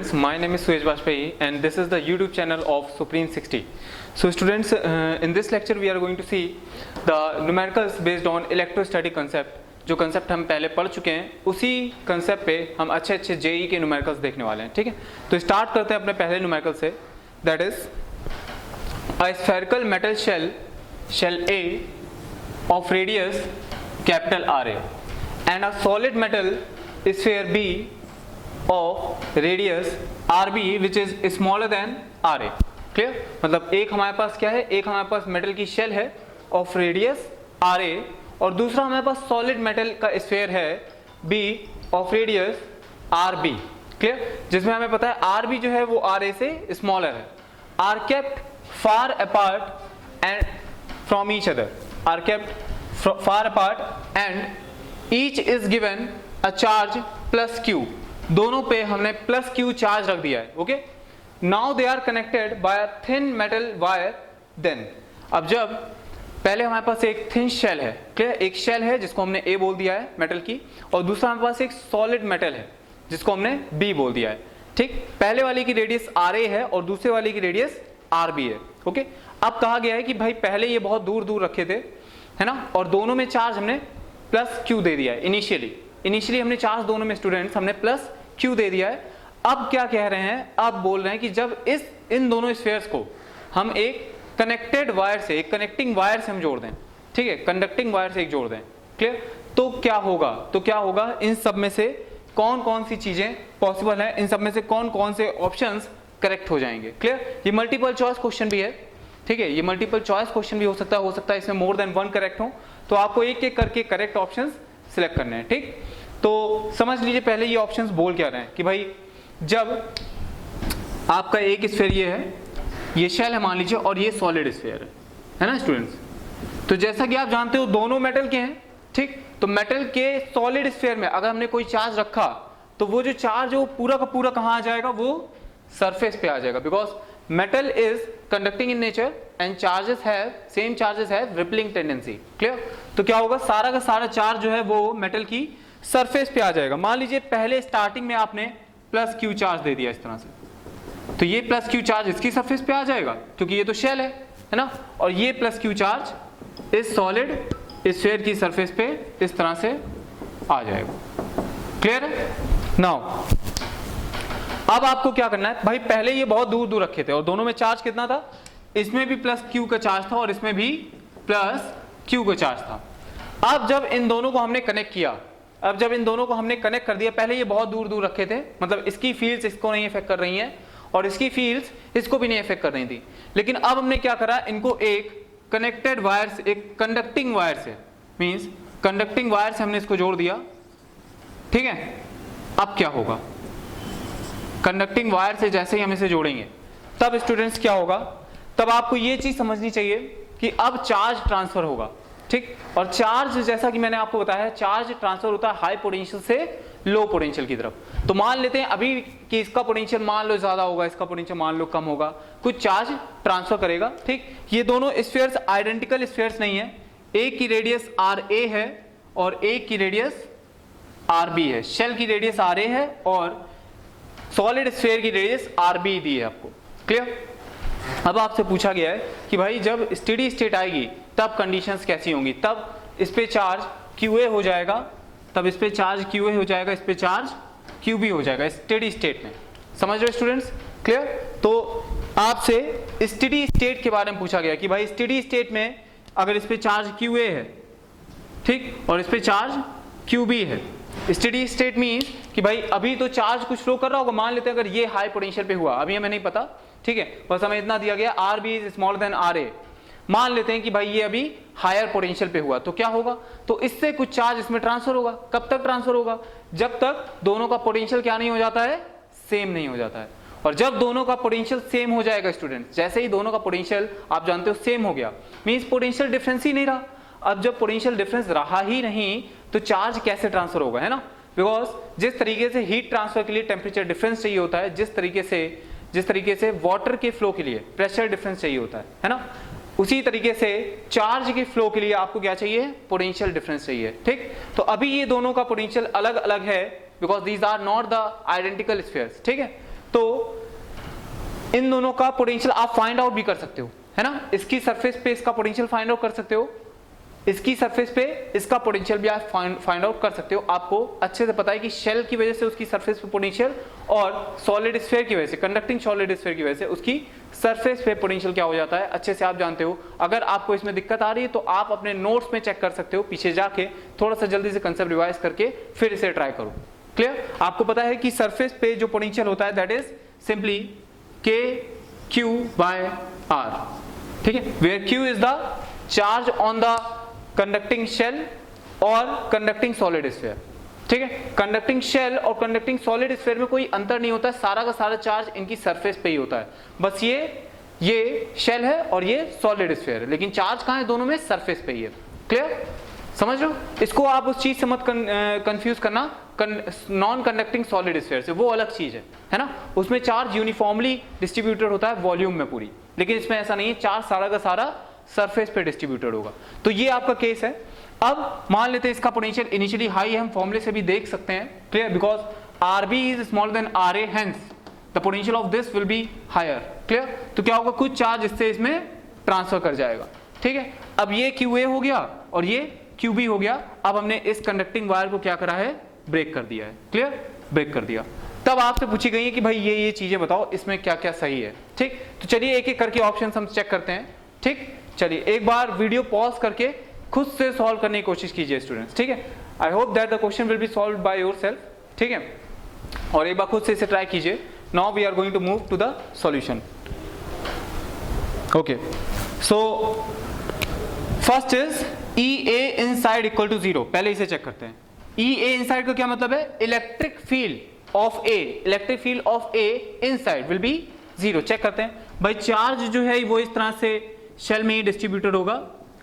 students, my name is Suej Bajpayee and this is the YouTube channel of Supreme 60. So students, in this lecture we are going to see the numericals based on electrostatic concept. जो concept हम पहले पढ़ चुके हैं उसी concept पे हम अच्छे अच्छे जेई के न्यूमेरिकल्स देखने वाले हैं, ठीक है। तो स्टार्ट करते हैं अपने पहले न्यूमेरिकल से, that is a spherical metal shell A of radius capital RA and a solid metal sphere B of radius RB which is smaller than RA. Clear? मतलब एक हमारे पास क्या है, एक हमारे पास मेटल की शेल है ऑफ रेडियस RA और दूसरा हमारे पास सॉलिड मेटल का स्फीयर है B of radius RB. Clear? जिसमें हमें पता है RB जो है वो RA से स्मॉलर है. Are kept far apart and from each other, are kept far apart and each is given a charge plus Q. दोनों पे हमने प्लस Q चार्ज रख दिया है. Okay, now they are connected by a thin metal wire. Then अब जब पहले हमारे पास एक थिन शेल है, क्लियर, एक शेल है जिसको हमने A बोल दिया है मेटल की, और दूसरा हमारे पास एक सॉलिड मेटल है जिसको हमने B बोल दिया है. ठीक, पहले वाले की रेडियस RA है और दूसरे वाले की रेडियस RB है. ओके, अब कहा गया है कि भाई पहले ये बहुत दूर दूर रखे थे, है ना, और दोनों में चार्ज हमने प्लस Q दे दिया है. इनिशियली हमने चार्ज दोनों में स्टूडेंट्स हमने प्लस Q दे दिया है. अब क्या कह रहे हैं, अब बोल रहे हैं कि जब इन दोनों स्फीयर्स को हम एक कनेक्टेड वायर से, एक कनेक्टिंग वायर से हम जोड़ दें, ठीक है, कंडक्टिंग वायर से एक जोड़ दें, क्लियर, तो क्या होगा, इन सब में से कौन कौन सी चीजें पॉसिबल है, इन सब में से कौन कौन से ऑप्शंस करेक्ट हो जाएंगे. क्लियर? ये मल्टीपल चॉइस क्वेश्चन भी है, ठीक है, ये मल्टीपल चॉइस क्वेश्चन भी हो सकता है इसमें मोर देन वन करेक्ट हो, तो आपको एक एक करके करेक्ट ऑप्शंस सिलेक्ट करने हैं. ठीक, तो समझ लीजिए पहले ये ऑप्शंस बोल क्या रहे हैं कि भाई जब आपका एक स्फीयर ये है, ये शेल है मान लीजिए, और ये सॉलिड स्फीयर है ना स्टूडेंट्स. तो जैसा कि आप जानते हो दोनों मेटल के हैं, ठीक, तो मेटल के सॉलिड स्फीयर में अगर हमने कोई चार्ज रखा तो वो जो चार्ज है वो पूरा का पूरा कहाँ आ जाएगा, वो सरफेस पे आ जाएगा, because metal is conducting in nature and same charges have rippling tendency. Clear? तो क्या होगा, सारा का सारा चार्ज जो है वो मेटल की सरफेस पे आ जाएगा. मान लीजिए पहले स्टार्टिंग में आपने प्लस Q चार्ज दे दिया इस तरह से, तो ये प्लस Q चार्ज इसकी सरफेस पे आ जाएगा क्योंकि ये तो शेल है ना, और ये प्लस Q चार्ज इस सॉलिड स्फीयर की सरफेस पे इस तरह से आ जाएगा. क्लियर है? नाउ अब आपको क्या करना है, भाई पहले ये बहुत दूर दूर रखे थे और दोनों में चार्ज कितना था, इसमें भी प्लस Q का चार्ज था और इसमें भी प्लस Q का चार्ज था. अब जब इन दोनों को हमने कनेक्ट किया, कर दिया, पहले ये बहुत दूर दूर रखे थे, मतलब इसकी फील्ड्स इसको नहीं इफेक्ट कर रही हैं और इसकी फील्ड्स इसको भी नहीं इफेक्ट कर रही थी, लेकिन अब हमने क्या करा, इनको एक कनेक्टेड वायर से, एक कंडक्टिंग वायर से, मींस कंडक्टिंग वायर से हमने इसको जोड़ दिया. ठीक है, अब क्या होगा, कंडक्टिंग वायर से जैसे ही हम इसे जोड़ेंगे तब स्टूडेंट्स क्या होगा, तब आपको ये चीज समझनी चाहिए कि अब चार्ज ट्रांसफर होगा. ठीक, और चार्ज जैसा कि मैंने आपको बताया है, चार्ज ट्रांसफर होता है हाई पोटेंशियल से लो पोटेंशियल की तरफ. तो मान लेते हैं अभी कि इसका पोटेंशियल मान लो ज्यादा होगा, इसका पोटेंशियल मान लो कम होगा, कुछ चार्ज ट्रांसफर करेगा. ठीक, ये दोनों स्फीयर्स आइडेंटिकल स्फीयर्स नहीं है, एक की रेडियस RA है और एक की रेडियस RB है. शेल की रेडियस RA है और सॉलिड स्फीयर की रेडियस RB दी है आपको. क्लियर? अब आपसे पूछा गया है कि भाई जब स्टेडी स्टेट आएगी तब कंडीशंस कैसी होंगी, तब इस पे चार्ज QA हो जाएगा, तब इस पे चार्ज QA हो जाएगा, इस पे चार्ज QB हो जाएगा स्टेडी स्टेट में. समझ रहे हो स्टूडेंट्स? क्लियर? तो आपसे स्टेडी स्टेट के बारे में पूछा गया कि भाई स्टेडी स्टेट में अगर इस पे चार्ज QA है, ठीक, और इस पे चार्ज QB है, स्टेडी स्टेट मीन्स कि भाई अभी तो चार्ज कुछ फ्लो कर रहा होगा, मान लेते हैं अगर ये हाई पोटेंशियल पे हुआ, अभी हमें नहीं पता, ठीक है, बस हमें इतना दिया गया RB is smaller than RA. मान लेते हैं कि भाई ये अभी हायर पोटेंशियल पे हुआ, तो क्या होगा, तो इससे कुछ चार्ज इसमें ट्रांसफर होगा. कब तक ट्रांसफर होगा, जब तक दोनों का पोटेंशियल क्या नहीं हो जाता है, सेम नहीं हो जाता है. और जब दोनों का पोटेंशियल सेम हो जाएगा स्टूडेंट, जैसे ही दोनों का पोटेंशियल आप जानते हो सेम हो गया, मींस पोटेंशियल डिफरेंस ही नहीं रहा. अब जब पोटेंशियल डिफरेंस रहा ही नहीं तो चार्ज कैसे ट्रांसफर होगा, है ना, बिकॉज जिस तरीके से हीट ट्रांसफर के लिए टेम्परेचर डिफरेंस चाहिए होता है, जिस तरीके से वाटर के फ्लो के लिए प्रेशर डिफरेंस चाहिए होता है ना, उसी तरीके से चार्ज के फ्लो के लिए आपको क्या चाहिए, पोटेंशियल डिफरेंस चाहिए. ठीक, तो अभी ये दोनों का पोटेंशियल अलग अलग है because these are not the identical spheres. ठीक है, तो इन दोनों का पोटेंशियल आप फाइंड आउट भी कर सकते हो, है ना। इसकी सरफेस पे इसका पोटेंशियल फाइंड आउट कर सकते हो, इसकी सरफेस पे इसका पोटेंशियल भी आप फाइंड आउट कर सकते हो। आपको अच्छे से पता है कि शेल की वजह से उसकी सरफेस पे पोटेंशियल और सॉलिड स्फीयर की वजह से, कंडक्टिंग सॉलिड स्फीयर की वजह से उसकी सरफेस पे पोटेंशियल क्या हो जाता है, अच्छे से आप जानते हो। अगर आपको इसमें दिक्कत आ रही है तो आप अपने नोट्स में चेक कर सकते हो, पीछे जाके थोड़ा सा जल्दी से कंसेप्ट रिवाइज करके फिर इसे ट्राई करो। क्लियर? आपको पता है कि सरफेस पे जो पोटेंशियल होता है दैट इज सिंपली KQ/R, ठीक है, where Q is the charge on the conducting shell और कंडक्टिंग सॉलिड स्फीयर, ठीक है। कंडक्टिंग शेल और कंडक्टिंग सॉलिड स्फीयर में कोई अंतर नहीं होता है, सारा का सारा चार्ज इनकी सरफेस पे ही होता है। बस ये शेल है और ये सॉलिड स्फीयर है, लेकिन चार्ज कहाँ है दोनों में, सरफेस पे ही है। क्लियर? समझ रहे हो? इसको आप उस चीज से मत कंफ्यूज करना नॉन कंडक्टिंग सॉलिड स्फीयर से, वो अलग चीज है ना। उसमें चार्ज यूनिफॉर्मली डिस्ट्रीब्यूटेड होता है वॉल्यूम में पूरी, लेकिन इसमें ऐसा नहीं है, चार्ज सारा का सारा सरफेस पे डिस्ट्रीब्यूटेड होगा। तो ये आपका केस है। अब मान लेते हैं इसका पोटेंशियल इनिशियली हाई है, हम फॉर्मूले से भी देख सकते हैं। Clear? Because RB is smaller than RA, hence the potential of this will be higher. Clear? तो क्या होगा, कुछ चार्ज इससे इसमें ट्रांसफर कर जाएगा, ठीक है। अब ये QA हो गया और ये QB हो गया। अब हमने इस कंडक्टिंग वायर को क्या करा है, ब्रेक कर दिया है। क्लियर? ब्रेक कर दिया। तब आपसे पूछी गई है कि भाई ये चीजें बताओ, इसमें क्या क्या सही है, ठीक। तो चलिए एक एक करके ऑप्शन हम चेक करते हैं, ठीक। चलिए एक बार वीडियो पॉज करके खुद से सॉल्व करने की कोशिश कीजिए स्टूडेंट्स, ठीक है। I hope that the question will be solved by yourself, ठीक है। और एक बार खुद से इसे ट्राई कीजिए। Now we are going to move to the solution. Okay, so first is EA inside equal to 0। पहले इसे चेक करते हैं। EA इनसाइड का क्या मतलब है, electric field of A, electric field of A inside will be 0। Check करते हैं भाई, चार्ज जो है वो इस तरह से शेल में ही डिस्ट्रीब्यूटेड होगा।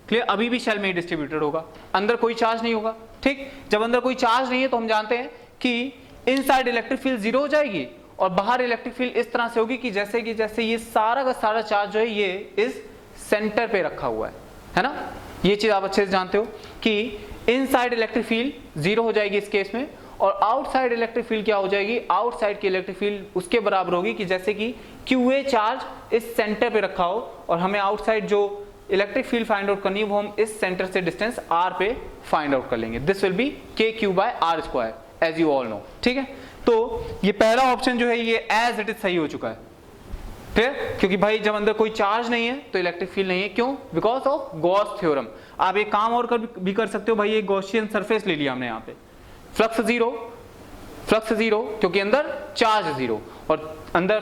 क्लियर? अभी भी शेल में ही डिस्ट्रीब्यूटेड होगा, अंदर कोई चार्ज नहीं होगा, ठीक। जब अंदर कोई चार्ज नहीं है तो हम जानते हैं कि इनसाइड इलेक्ट्रिक फील्ड 0 हो जाएगी और बाहर इलेक्ट्रिक फील्ड इस तरह से होगी कि जैसे ये सारा का सारा चार्ज जो है ये इस सेंटर पे रखा हुआ है ना। ये चीज आप अच्छे से जानते हो कि इनसाइड इलेक्ट्रिक फील्ड 0 हो जाएगी इस केस में, और आउटसाइड इलेक्ट्रिक फील्ड क्या हो जाएगी, आउटसाइड की इलेक्ट्रिक फील्ड उसके बराबर होगी कि जैसे कि QA चार्ज इस सेंटर पे रखा हो और हमें आउटसाइड जो इलेक्ट्रिक फील्ड फाइंड आउट करनी है वो हम इस सेंटर से डिस्टेंस R पे फाइंड आउट कर लेंगे। This will be KQ/R² as you all know, ठीक है। तो ये पहला ऑप्शन जो है ये एज इट इज सही हो चुका है, ठीक, क्योंकि भाई जब अंदर कोई चार्ज नहीं है तो इलेक्ट्रिक फील्ड नहीं है। क्यों? Because of Gauss theorem. आप एक काम और भी कर सकते हो भाई, एक गॉसियन सरफेस ले लिया हमने यहाँ पे, फ्लक्स जीरो क्योंकि अंदर चार्ज 0 और अंदर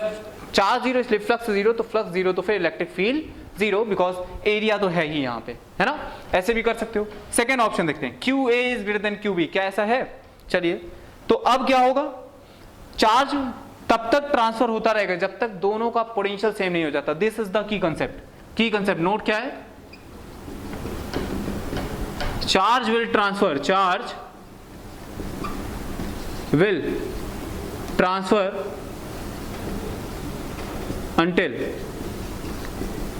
चार्ज 0 इसलिए फ्लक्स 0, तो फ्लक्स 0 तो फिर इलेक्ट्रिक फील्ड 0 बिकॉज एरिया तो है ही यहाँ पे, है ना। ऐसे भी कर सकते हो। सेकेंड ऑप्शन देखते हैं, QA is greater then QB। क्या ऐसा है? चलिए, तो अब क्या होगा, चार्ज तब तक ट्रांसफर होता रहेगा जब तक दोनों का पोटेंशियल सेम नहीं हो जाता। This is the key concept. की कंसेप्ट नोट क्या है, charge will transfer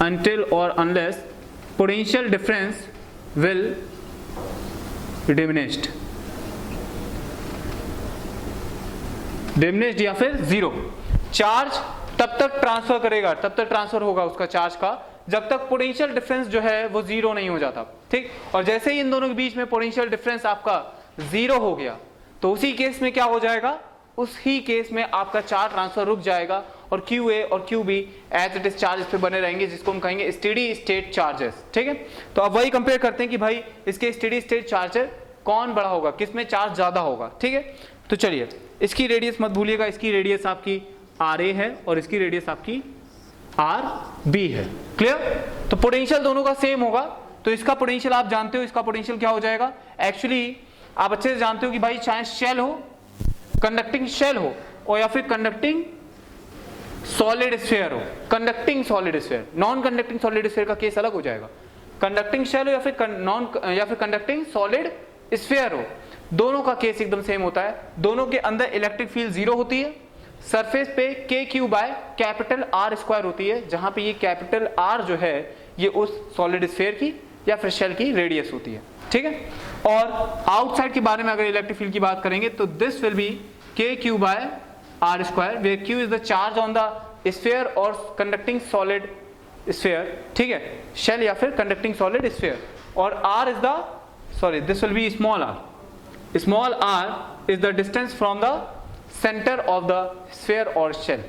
until or unless potential difference will diminished या फिर 0। चार्ज तब तक ट्रांसफर होगा उसका चार्ज का जब तक पोटेंशियल डिफरेंस जो है वो 0 नहीं हो जाता, ठीक। और जैसे ही इन दोनों के बीच में पोटेंशियल डिफरेंस आपका 0 हो गया तो उसी केस में क्या हो जाएगा, उसी केस में आपका चार्ज ट्रांसफर रुक जाएगा और QA और QB as it is charge पे बने रहेंगे, जिसको हम कहेंगे स्टेडी स्टेट चार्जेस, ठीक है। तो अब वही कंपेयर करते हैं कि भाई इसके स्टेडी स्टेट चार्जर कौन बड़ा होगा, किसमें चार्ज ज्यादा होगा, ठीक है। तो चलिए, इसकी रेडियस मत भूलिएगा, इसकी रेडियस आपकी RA है और इसकी रेडियस आपकी RB है। क्लियर? तो पोटेंशियल दोनों का सेम होगा, तो इसका पोटेंशियल आप जानते हो, इसका पोटेंशियल क्या हो जाएगा। एक्चुअली आप अच्छे से जानते हो कि भाई चाहे शेल हो, कंडक्टिंग शेल हो और या फिर कंडक्टिंग सॉलिड स्फीयर हो, conducting solid sphere, non conducting solid sphere का केस अलग हो जाएगा। कंडक्टिंग शेल हो या फिर कंडक्टिंग सॉलिड स्फीयर हो, दोनों का केस एकदम सेम होता है। दोनों के अंदर इलेक्ट्रिक फील्ड 0 होती है, सरफेस पे KQ/R² होती है, जहां पे ये कैपिटल R जो है ये उस सॉलिड स्फीयर की या फिर शेल की रेडियस होती है, ठीक है। और आउटसाइड के बारे में अगर इलेक्ट्रिक फील्ड की बात करेंगे तो this will B KQ/R r square where q is the charge on the sphere or conducting solid sphere, ठीक है, shell या फिर conducting solid sphere, और r is the, sorry, this will be small r. Small r is the distance from the center of the sphere or shell.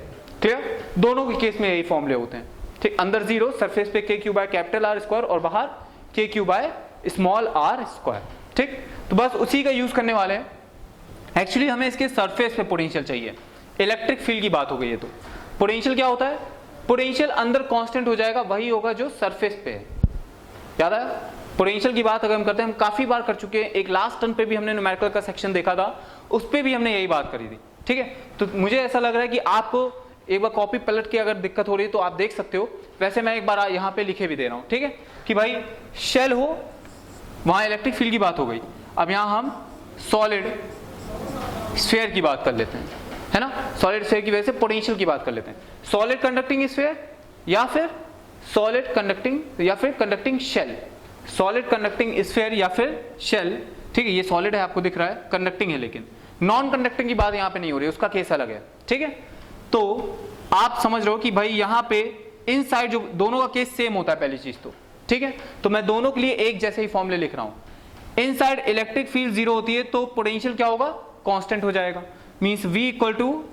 Clear? दोनों के case में यही फॉर्मूले होते हैं, ठीक. अंदर जीरो, सरफेस पे के Q by capital R square और बाहर के Q by small r square, ठीक. तो बस उसी का यूज करने वाले हैं. एक्चुअली हमें इसके सरफेस पे पोटेंशियल चाहिए. इलेक्ट्रिक फील्ड की बात हो गई है, तो पोटेंशियल क्या होता है? पोटेंशियल अंदर कांस्टेंट हो जाएगा, वही होगा जो सरफेस पे है. याद है? पोटेंशियल की बात अगर हम करते हैं, हम काफी बार कर चुके हैं. एक लास्ट टर्म पे भी हमने न्यूमेरिकल का सेक्शन देखा था, उस पे भी हमने यही बात करी थी, ठीक है. तो मुझे ऐसा लग रहा है कि आपको एक बार कॉपी पलट के अगर दिक्कत हो रही है तो आप देख सकते हो. वैसे मैं एक बार यहाँ पे लिखे भी दे रहा हूँ, ठीक है, कि भाई शेल हो, वहां इलेक्ट्रिक फील्ड की बात हो गई. अब यहाँ हम सॉलिड स्फीयर की बात कर लेते हैं, है ना. सॉलिड स्फीयर की वजह से पोटेंशियल की बात कर लेते हैं. सॉलिड कंडक्टिंग स्फीयर या फिर सॉलिड कंडक्टिंग या फिर conducting shell. Solid conducting sphere या फिर शेल, ठीक है. ये सॉलिड है, आपको दिख रहा है, कंडक्टिंग है, लेकिन नॉन कंडक्टिंग की बात यहाँ पे नहीं हो रही, उसका केस अलग है, ठीक है. तो आप समझ रहे हो कि भाई यहाँ पे इनसाइड जो दोनों का केस सेम होता है, पहली चीज तो, ठीक है. तो मैं दोनों के लिए एक जैसे ही फॉर्मूले लिख रहा हूं. इनसाइड इलेक्ट्रिक फील्ड जीरो होती है तो पोटेंशियल क्या होगा? कांस्टेंट हो जाएगा. मींस V इक्वल टू,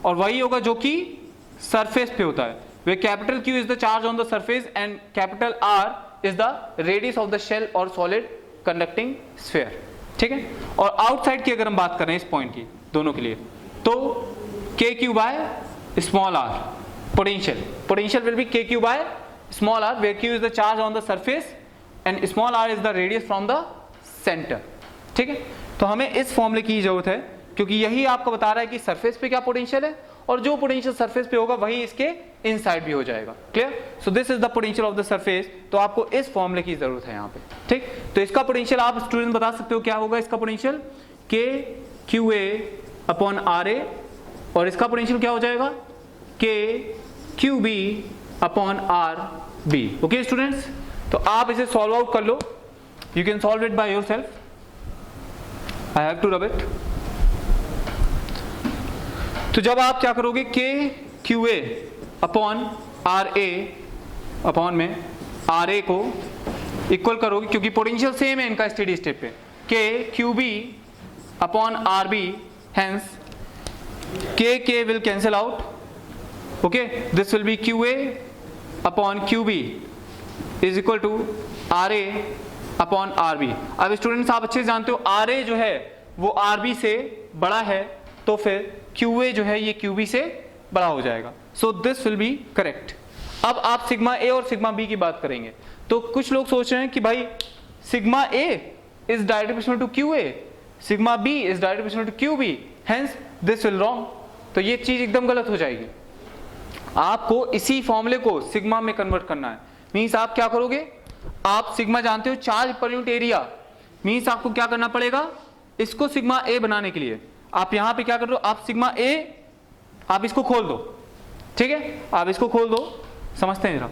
और वही होगा जो कि सरफेस पे होता है, where capital Q is the charge on the surface and capital R is the radius of the shell और सॉलिड कंडक्टिंग स्फीयर, ठीक है. और आउटसाइड की अगर हम बात करें इस पॉइंट की दोनों के लिए, तो K Q by small R. Potential will be के Q by small R where Q is the charge on the surface and small R is the radius from the centre, ठीक है. तो हमें इस फॉर्मूले की जरूरत है, क्योंकि यही आपको बता रहा है कि सरफेस पे क्या पोटेंशियल है, और जो पोटेंशियल सरफेस पे होगा वही इसके इनसाइड भी हो जाएगा. Clear? So this is the potential of the surface. तो आपको इस फॉर्मूले की जरूरत है यहाँ पे, ठीक. तो इसका पोटेंशियल आप स्टूडेंट बता सकते हो क्या होगा? इसका potential K Q A upon R A, और इसका पोटेंशियल क्या हो जाएगा? K Q B upon R B. Okay students, तो आप इसे सॉल्व आउट कर लो. You can solve it by yourself. I have to rub it. तो जब आप क्या करोगे, K Q A upon R A upon में आर ए को इक्वल करोगे, क्योंकि पोटेंशियल सेम है इनका स्टेडी स्टेट पे, के Q B upon R B, hence k will cancel out. Okay, this will be QA upon QB is equal to RA upon RB. अब students आप अच्छे से जानते हो RA जो है वो RB से बड़ा है, तो फिर QA जो है ये QB से बड़ा हो जाएगा. So this will be correct. अब आप सिग्मा A और सिग्मा B की बात करेंगे, तो कुछ लोग सोच रहे हैं कि भाई sigma A is directly proportional to QA, sigma B is directly proportional to QB, hence this will wrong. तो ये चीज एकदम गलत हो जाएगी. आपको इसी फॉर्मूले को सिग्मा में कन्वर्ट करना है. मींस आप क्या करोगे, आप सिग्मा जानते हो charge per unit area. Means आपको क्या करना पड़ेगा, इसको सिग्मा ए बनाने के लिए आप यहां पे क्या कर रहे हो, आप सिग्मा ए आप इसको खोल दो, ठीक है. आप इसको खोल दो, समझते हैं जरा.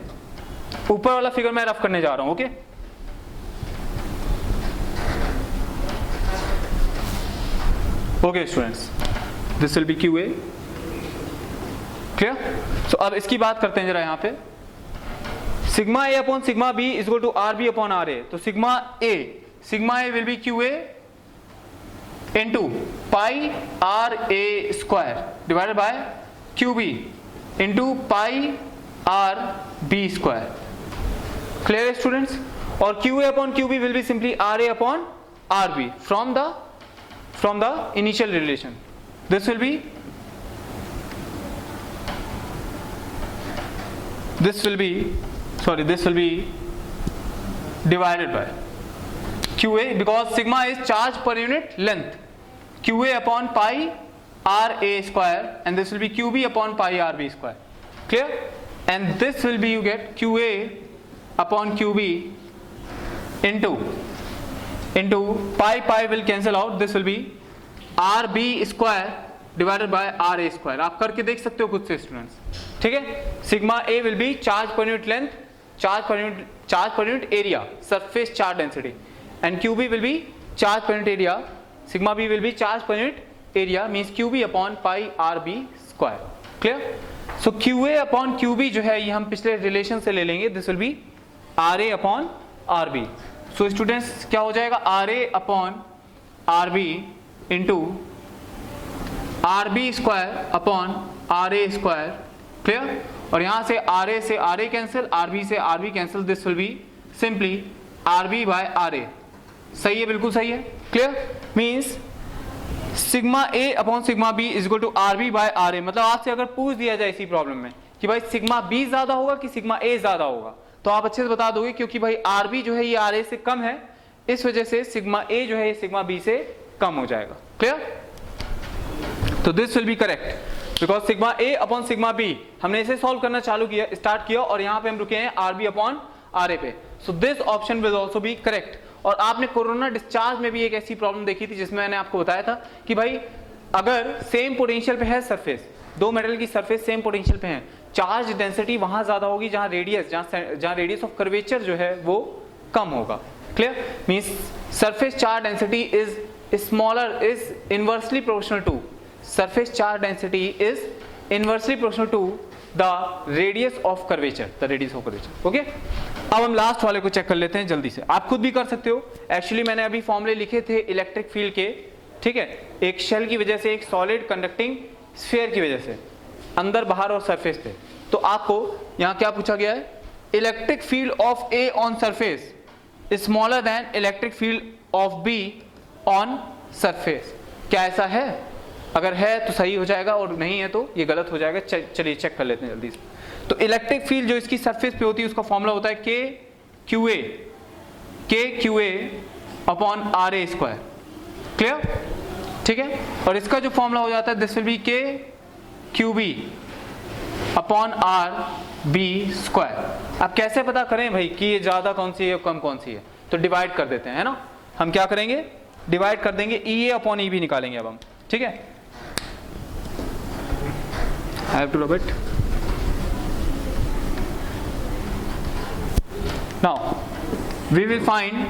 ऊपर वाला फिगर मैं रफ करने जा रहा हूं. Okay, okay students, this will be Q A. Clear? So अब इसकी बात करते हैं जरा. यहाँ पे sigma A upon sigma B is equal to R B upon R A. तो sigma A will be Q A into pi R A square divided by Q B into pi R B square. Clear है students? और Q A upon Q B will be simply R A upon R B from the initial relation. This will be divided by QA, because sigma is charge per unit length. QA upon pi RA square, and this will be QB upon pi RB square. Clear? And this will be, you get QA upon QB into pi will cancel out. This will be RB square divided bye RA square. आप करके देख सकते हो खुद से students, ठीक है. Sigma A will be charge per unit length, charge per unit area, surface charge density, and QB will be charge per unit area, sigma B will be charge per unit area means QB upon pi R B square. Clear? So Q A upon Q B जो है ये हम पिछले relation से ले लेंगे, this will be R A upon R B. So students क्या हो जाएगा, R A upon R B into R B square upon R A square. Clear? और यहां से आर ए से R A cancel, R B से R B cancel, this will be simply R B by R A. सही है, बिल्कुल सही है। Clear? Means sigma A upon sigma B is equal to R B by R A. मतलब आपसे अगर पूछ दिया जाए इसी प्रॉब्लम में कि भाई सिग्मा बी ज्यादा होगा कि सिग्मा ए ज्यादा होगा, तो आप अच्छे से बता दोगे क्योंकि भाई आर बी जो है ये आर ए से कम है, इस वजह से सिग्मा ए जो है ये सिग्मा बी से कम हो जाएगा। क्लियर? तो this will be correct because sigma A upon sigma B हमने इसे सॉल्व करना चालू किया, स्टार्ट किया और यहाँ पे हम रुके हैं आर बी अपॉन आर ए पे। So this option will also be correct. और आपने कोरोना डिस्चार्ज में भी एक ऐसी प्रॉब्लम देखी थी जिसमें मैंने आपको बताया था कि भाई अगर सेम पोटेंशियल पे है सरफेस, दो मेटल की सरफेस सेम पोटेंशियल पे है, चार्ज डेंसिटी वहां ज्यादा होगी जहां रेडियस ऑफ कर्वेचर जो है वो कम होगा। Clear? Means surface charge density is smaller, is inversely proportional to surface charge density is inversely proportional to the radius of curvature, the radius of curvature. Okay? अब हम लास्ट वाले को check कर लेते हैं जल्दी से, आप खुद भी कर सकते हो। एक्चुअली मैंने अभी फॉर्मूले लिखे थे इलेक्ट्रिक फील्ड के, ठीक है, एक शेल की वजह से, एक सॉलिड कंडक्टिंग स्फीयर की वजह से, अंदर बाहर और सरफेस पे। तो आपको यहाँ क्या पूछा गया है, electric field of A on surface smaller than electric field of be on surface. क्या ऐसा है? अगर है तो सही हो जाएगा और नहीं है तो ये गलत हो जाएगा। चलिए चेक कर लेते हैं जल्दी से। तो इलेक्ट्रिक फील्ड जो इसकी सरफेस पे होती है उसका फॉर्मूला होता है k Q A upon R A square. Clear? ठीक है? और इसका जो फॉर्मूला हो जाता है दिस विल बी के Q B upon R B square. अब कैसे पता करें भाई कि ये ज्यादा कौन सी है कम कौन सी है? तो डिवाइड कर देते हैं, है ना। हम क्या करेंगे, डिवाइड कर देंगे, ई ए अपॉन ई बी निकालेंगे अब हम। ठीक है, I have to rub it. Now we will find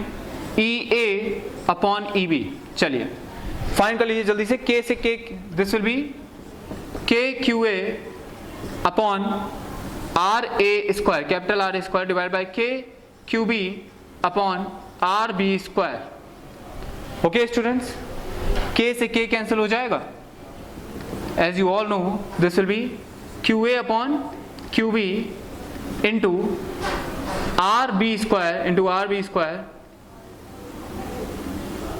EA upon EB. चलिए फाइंड कर लीजिए जल्दी से। K से K, this will be KQA upon RA square, capital R square divided by KQB upon RB square. Okay students, K से K cancel हो जाएगा। As you all know, this will be QA upon QB into RB square into RB square,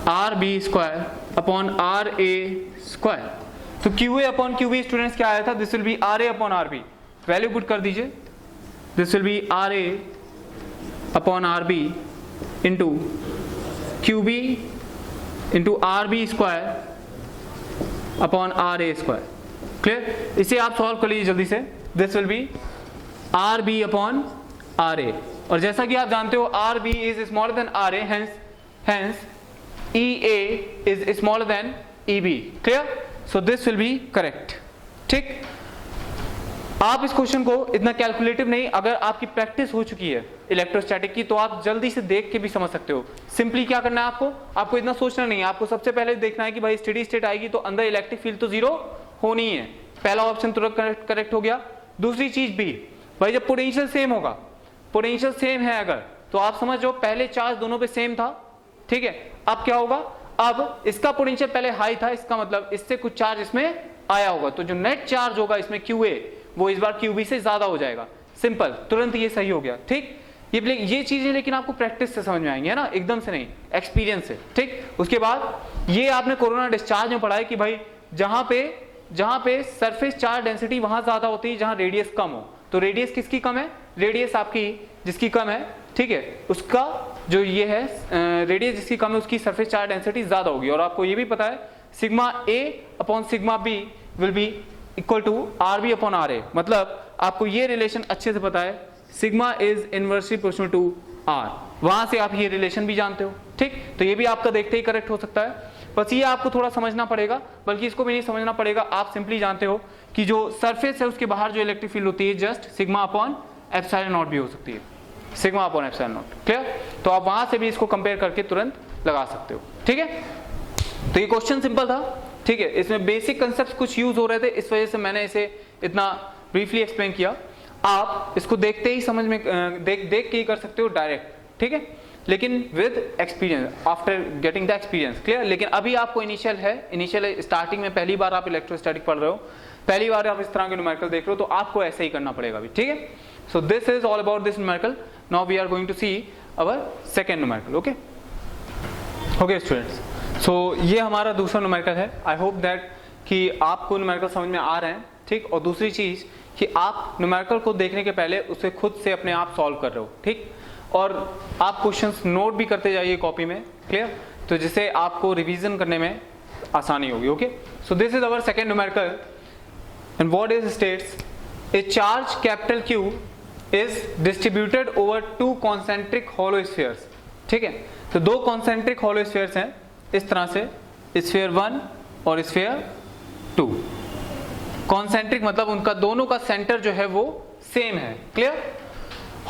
RB square upon RA square. तो QA upon QB students क्या आया था? This will be RA upon RB. Value put कर दीजिए। This will be RA upon RB into QB into RB square upon R A square. Clear? इसे आप solve कर लीजिए जल्दी से। This will be R B upon R A, और जैसा कि आप जानते हो R B is smaller than R A, hence E A is smaller than E B. Clear? So this will be correct. ठीक, आप इस क्वेश्चन को इतना कैलकुलेटिव नहीं, अगर आपकी प्रैक्टिस हो चुकी है इलेक्ट्रोस्टैटिक की तो आप जल्दी से देख के भी समझ सकते हो। सिंपली क्या करना है आपको इतना सोचना नहीं है। आपको सबसे पहले देखना है कि भाई स्टेडी स्टेट आएगी तो अंदर इलेक्ट्रिक फील्ड तो जीरो होनी है। पहला ऑप्शन तुरंत करेक्ट हो गया। दूसरी चीज भी भाई जब पोटेंशियल सेम होगा, पोटेंशियल सेम है अगर, तो आप समझो पहले चार्ज दोनों पे सेम था, ठीक है। अब क्या होगा, अब इसका पोटेंशियल पहले हाई था, इसका मतलब इससे कुछ चार्ज इसमें आया होगा, तो जो नेट चार्ज होगा इसमें QA वो इस बार QB से ज्यादा हो जाएगा। सिंपल, तुरंत ये सही हो गया। ठीक, ये चीजें लेकिन आपको प्रैक्टिस से समझ में आएंगी, है ना, एकदम से नहीं, एक्सपीरियंस से। ठीक, उसके बाद ये आपने कोरोना डिस्चार्ज में पढ़ा है कि भाई जहां पे सरफेस चार्ज डेंसिटी वहां ज्यादा होती है जहां रेडियस कम हो। तो रेडियस किसकी कम है? रेडियस आपकी जिसकी कम है, ठीक है, उसका जो ये है रेडियस जिसकी कम है उसकी सरफेस चार्ज डेंसिटी ज्यादा होगी। और आपको ये भी पता है sigma A upon sigma B will be equal to RB upon RA। मतलब आपको ये रिलेशन अच्छे से पता है, sigma is inversely proportional to R, वहां से आप ये रिलेशन भी जानते हो। ठीक, तो ये भी आपका देखते ही करेक्ट हो सकता है। बस ये आपको थोड़ा समझना पड़ेगा, बल्कि इसको भी नहीं समझना पड़ेगा, आप सिंपली जानते हो कि जो सरफेस है उसके बाहर जो इलेक्ट्रिक फील्ड होती है just sigma upon epsilon not भी हो सकती है, sigma upon epsilon not. Clear? तो आप वहां से भी इसको कंपेयर करके तुरंत लगा सकते हो। ठीक है, तो ये क्वेश्चन सिंपल था, ठीक है, इसमें बेसिक कंसेप्ट कुछ यूज हो रहे थे, इस वजह से मैंने इसे इतना ब्रीफली एक्सप्लेन किया। आप इसको देखते ही समझ में देख के ही कर सकते हो डायरेक्ट, ठीक है, लेकिन with experience, after getting the experience, clear. लेकिन अभी आपको इनिशियल स्टार्टिंग में पहली बार आप इलेक्ट्रोस्टैटिक पढ़ रहे हो, पहली बार आप इस तरह के न्यूमेरिकल देख रहे हो, तो आपको ऐसे ही करना पड़ेगा अभी, ठीक है। So this is all about this numerical. Now we are going to see our second numerical. Okay students, so ये हमारा दूसरा न्यूमेरिकल है। आई होप दैट कि आपको न्यूमेरिकल समझ में आ रहे हैं, ठीक। और दूसरी चीज कि आप न्यूमेरिकल को देखने के पहले उसे खुद से अपने आप सॉल्व कर रहे हो, ठीक। और आप क्वेश्चंस नोट भी करते जाइए कॉपी में, क्लियर, तो जिससे आपको रिवीजन करने में आसानी होगी। Okay, so this is our second numerical and what is states a charge capital Q is distributed over two concentric hollow spheres, ठीक है। तो दो कॉन्सेंट्रिक होलो स्फीयर्स हैं इस तरह से, स्फीयर 1 और स्फीयर 2। कॉन्सेंट्रिक मतलब उनका दोनों का सेंटर जो है वो सेम है, clear.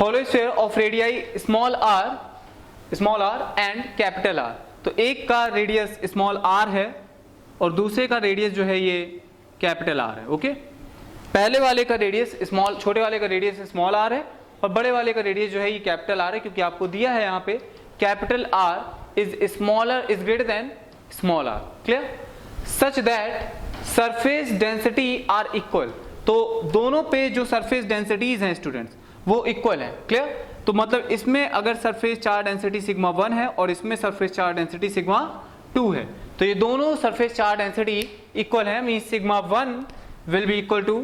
Hollow sphere of radii small r and capital R। तो एक का रेडियस स्मॉल r है और दूसरे का रेडियस जो है ये कैपिटल R है। ओके, पहले वाले का रेडियस छोटे वाले का रेडियस स्मॉल r है और बड़े वाले का रेडियस जो है ये कैपिटल R है, क्योंकि आपको दिया है यहाँ पे capital R is greater than small r, clear, such that surface density are equal. तो दोनों पे जो सरफेस डेंसिटीज हैं स्टूडेंट्स वो इक्वल है, क्लियर। तो मतलब इसमें अगर सरफेस चार्ज डेंसिटी सिग्मा 1 है और इसमें सरफेस चार्ज डेंसिटी सिग्मा 2 है, तो ये दोनों सरफेस चार्ज डेंसिटी इक्वल है, means sigma 1 will be equal to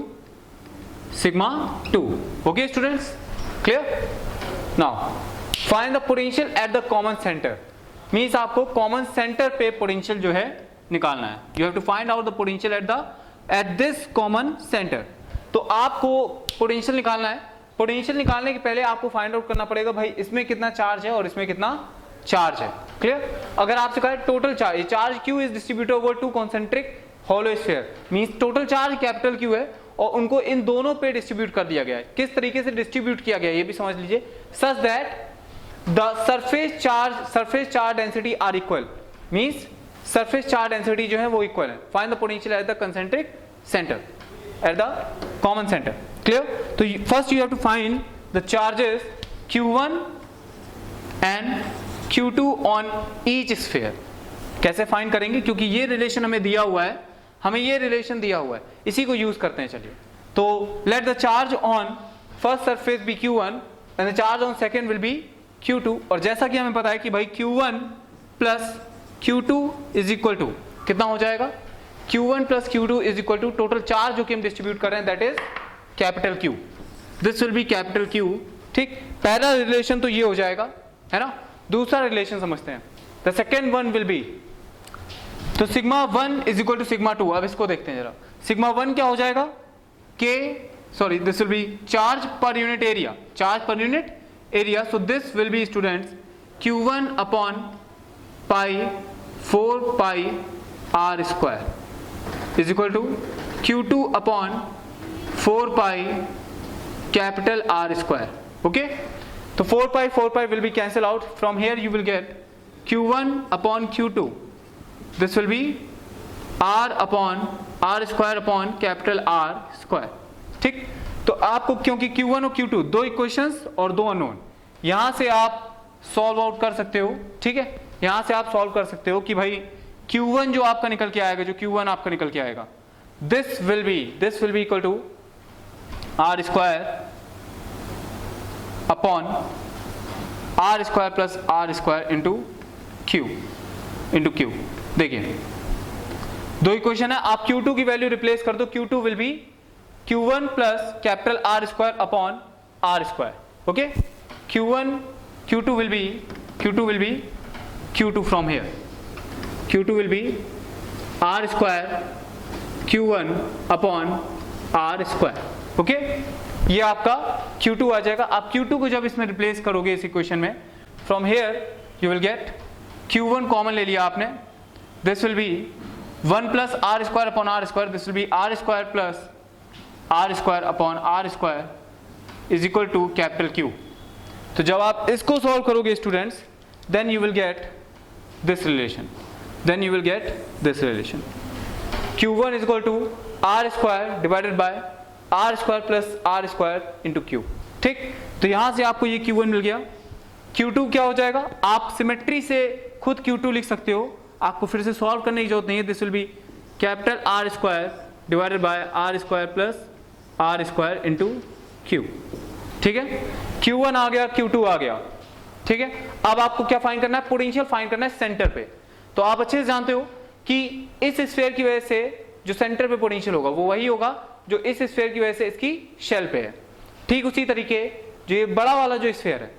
sigma 2। Okay students, clear. Now find the potential at the common centre, means आपको common centre पे पोटेंशियल जो है निकालना है। You have to find out the potential at this common centre. तो आपको potential निकालना है। पोटेंशियल निकालने के पहले आपको फाइंड आउट करना पड़ेगा भाई इसमें कितना चार्ज है और इसमें कितना चार्ज है, क्लियर। अगर आपसे कहा total charge, charge Q is distributed over two concentric hollow sphere, means total charge capital Q है और उनको इन दोनों पे डिस्ट्रीब्यूट कर दिया गया है। किस तरीके से डिस्ट्रीब्यूट किया गया है ये भी समझ लीजिए, such that the surface charge density are equal, means surface charge density जो है वो इक्वल है। Find the potential at the concentric centre, at the common centre, clear. तो first you have to find the charges Q1 and Q2 on each sphere. कैसे find करेंगे, क्योंकि ये relation हमें दिया हुआ है, इसी को यूज करते हैं। चलिए, तो let the charge on first surface be Q1 and the charge on second will be Q2। और जैसा कि हमें पता है कि भाई Q1 plus Q2 is equal to कितना हो जाएगा, Q1 plus Q2 is equal to total charge जो कि हम डिस्ट्रीब्यूट कर रहे हैं, that is capital Q। This will be capital Q, ठीक। पहला रिलेशन तो ये हो जाएगा, है ना। दूसरा रिलेशन समझते हैं, the second one will be, तो sigma 1 is equal to sigma 2। अब इसको देखते हैं जरा, सिग्मा 1 क्या हो जाएगा, this will be charge per unit area, so this will be students Q1 upon pi 4 pi r square is equal to Q2 upon 4 pi capital R square. Okay, तो 4 पाई will be cancel out. From here you will get Q1 upon Q2. This will be R upon R square upon capital R square. ठीक, तो आपको क्योंकि Q1 और Q2 दो equations और दो unknown, यहां से आप सॉल्व आउट कर सकते हो, ठीक है। यहां से आप सॉल्व कर सकते हो कि भाई Q1 जो आपका निकल के आएगा, this will be equal to R square upon R square plus R square into Q। देखिए दो इक्वेशन है, आप Q2 की वैल्यू रिप्लेस कर दो, Q2 will be Q1 plus capital R square upon R square। Okay, Q2 will be Q2 from here, Q2 will be R square Q1 upon R square। Okay, ये आपका Q2 आ जाएगा। आप Q2 को जब इसमें replace करोगे इस equation में, from here you will get Q1 common ले लिया आपने, this will be 1 plus R square upon R square, this will be R square plus R square upon R square is equal to capital Q। तो जब आप इसको solve करोगे students, then you will get this relation, Q1 is equal to R square divided by R square plus R square into Q। ठीक, तो यहां से आपको ये Q1 मिल गया। Q2 क्या हो जाएगा, आप सिमेट्री से खुद Q2 लिख सकते हो, आपको फिर से सॉल्व करने की जरूरत नहीं है। This will be capital R square divided bye R square plus R square into Q। ठीक है, Q1 आ गया, Q2 आ गया। ठीक है, अब आपको क्या फाइंड करना है, पोटेंशियल फाइंड करना है सेंटर पे। तो आप अच्छे से जानते हो कि इस स्फीयर की वजह से जो सेंटर पे पोटेंशियल होगा वो वही होगा जो इस स्फीयर की वजह से इसकी शेल पे है। ठीक उसी तरीके जो ये बड़ा वाला जो स्फीयर है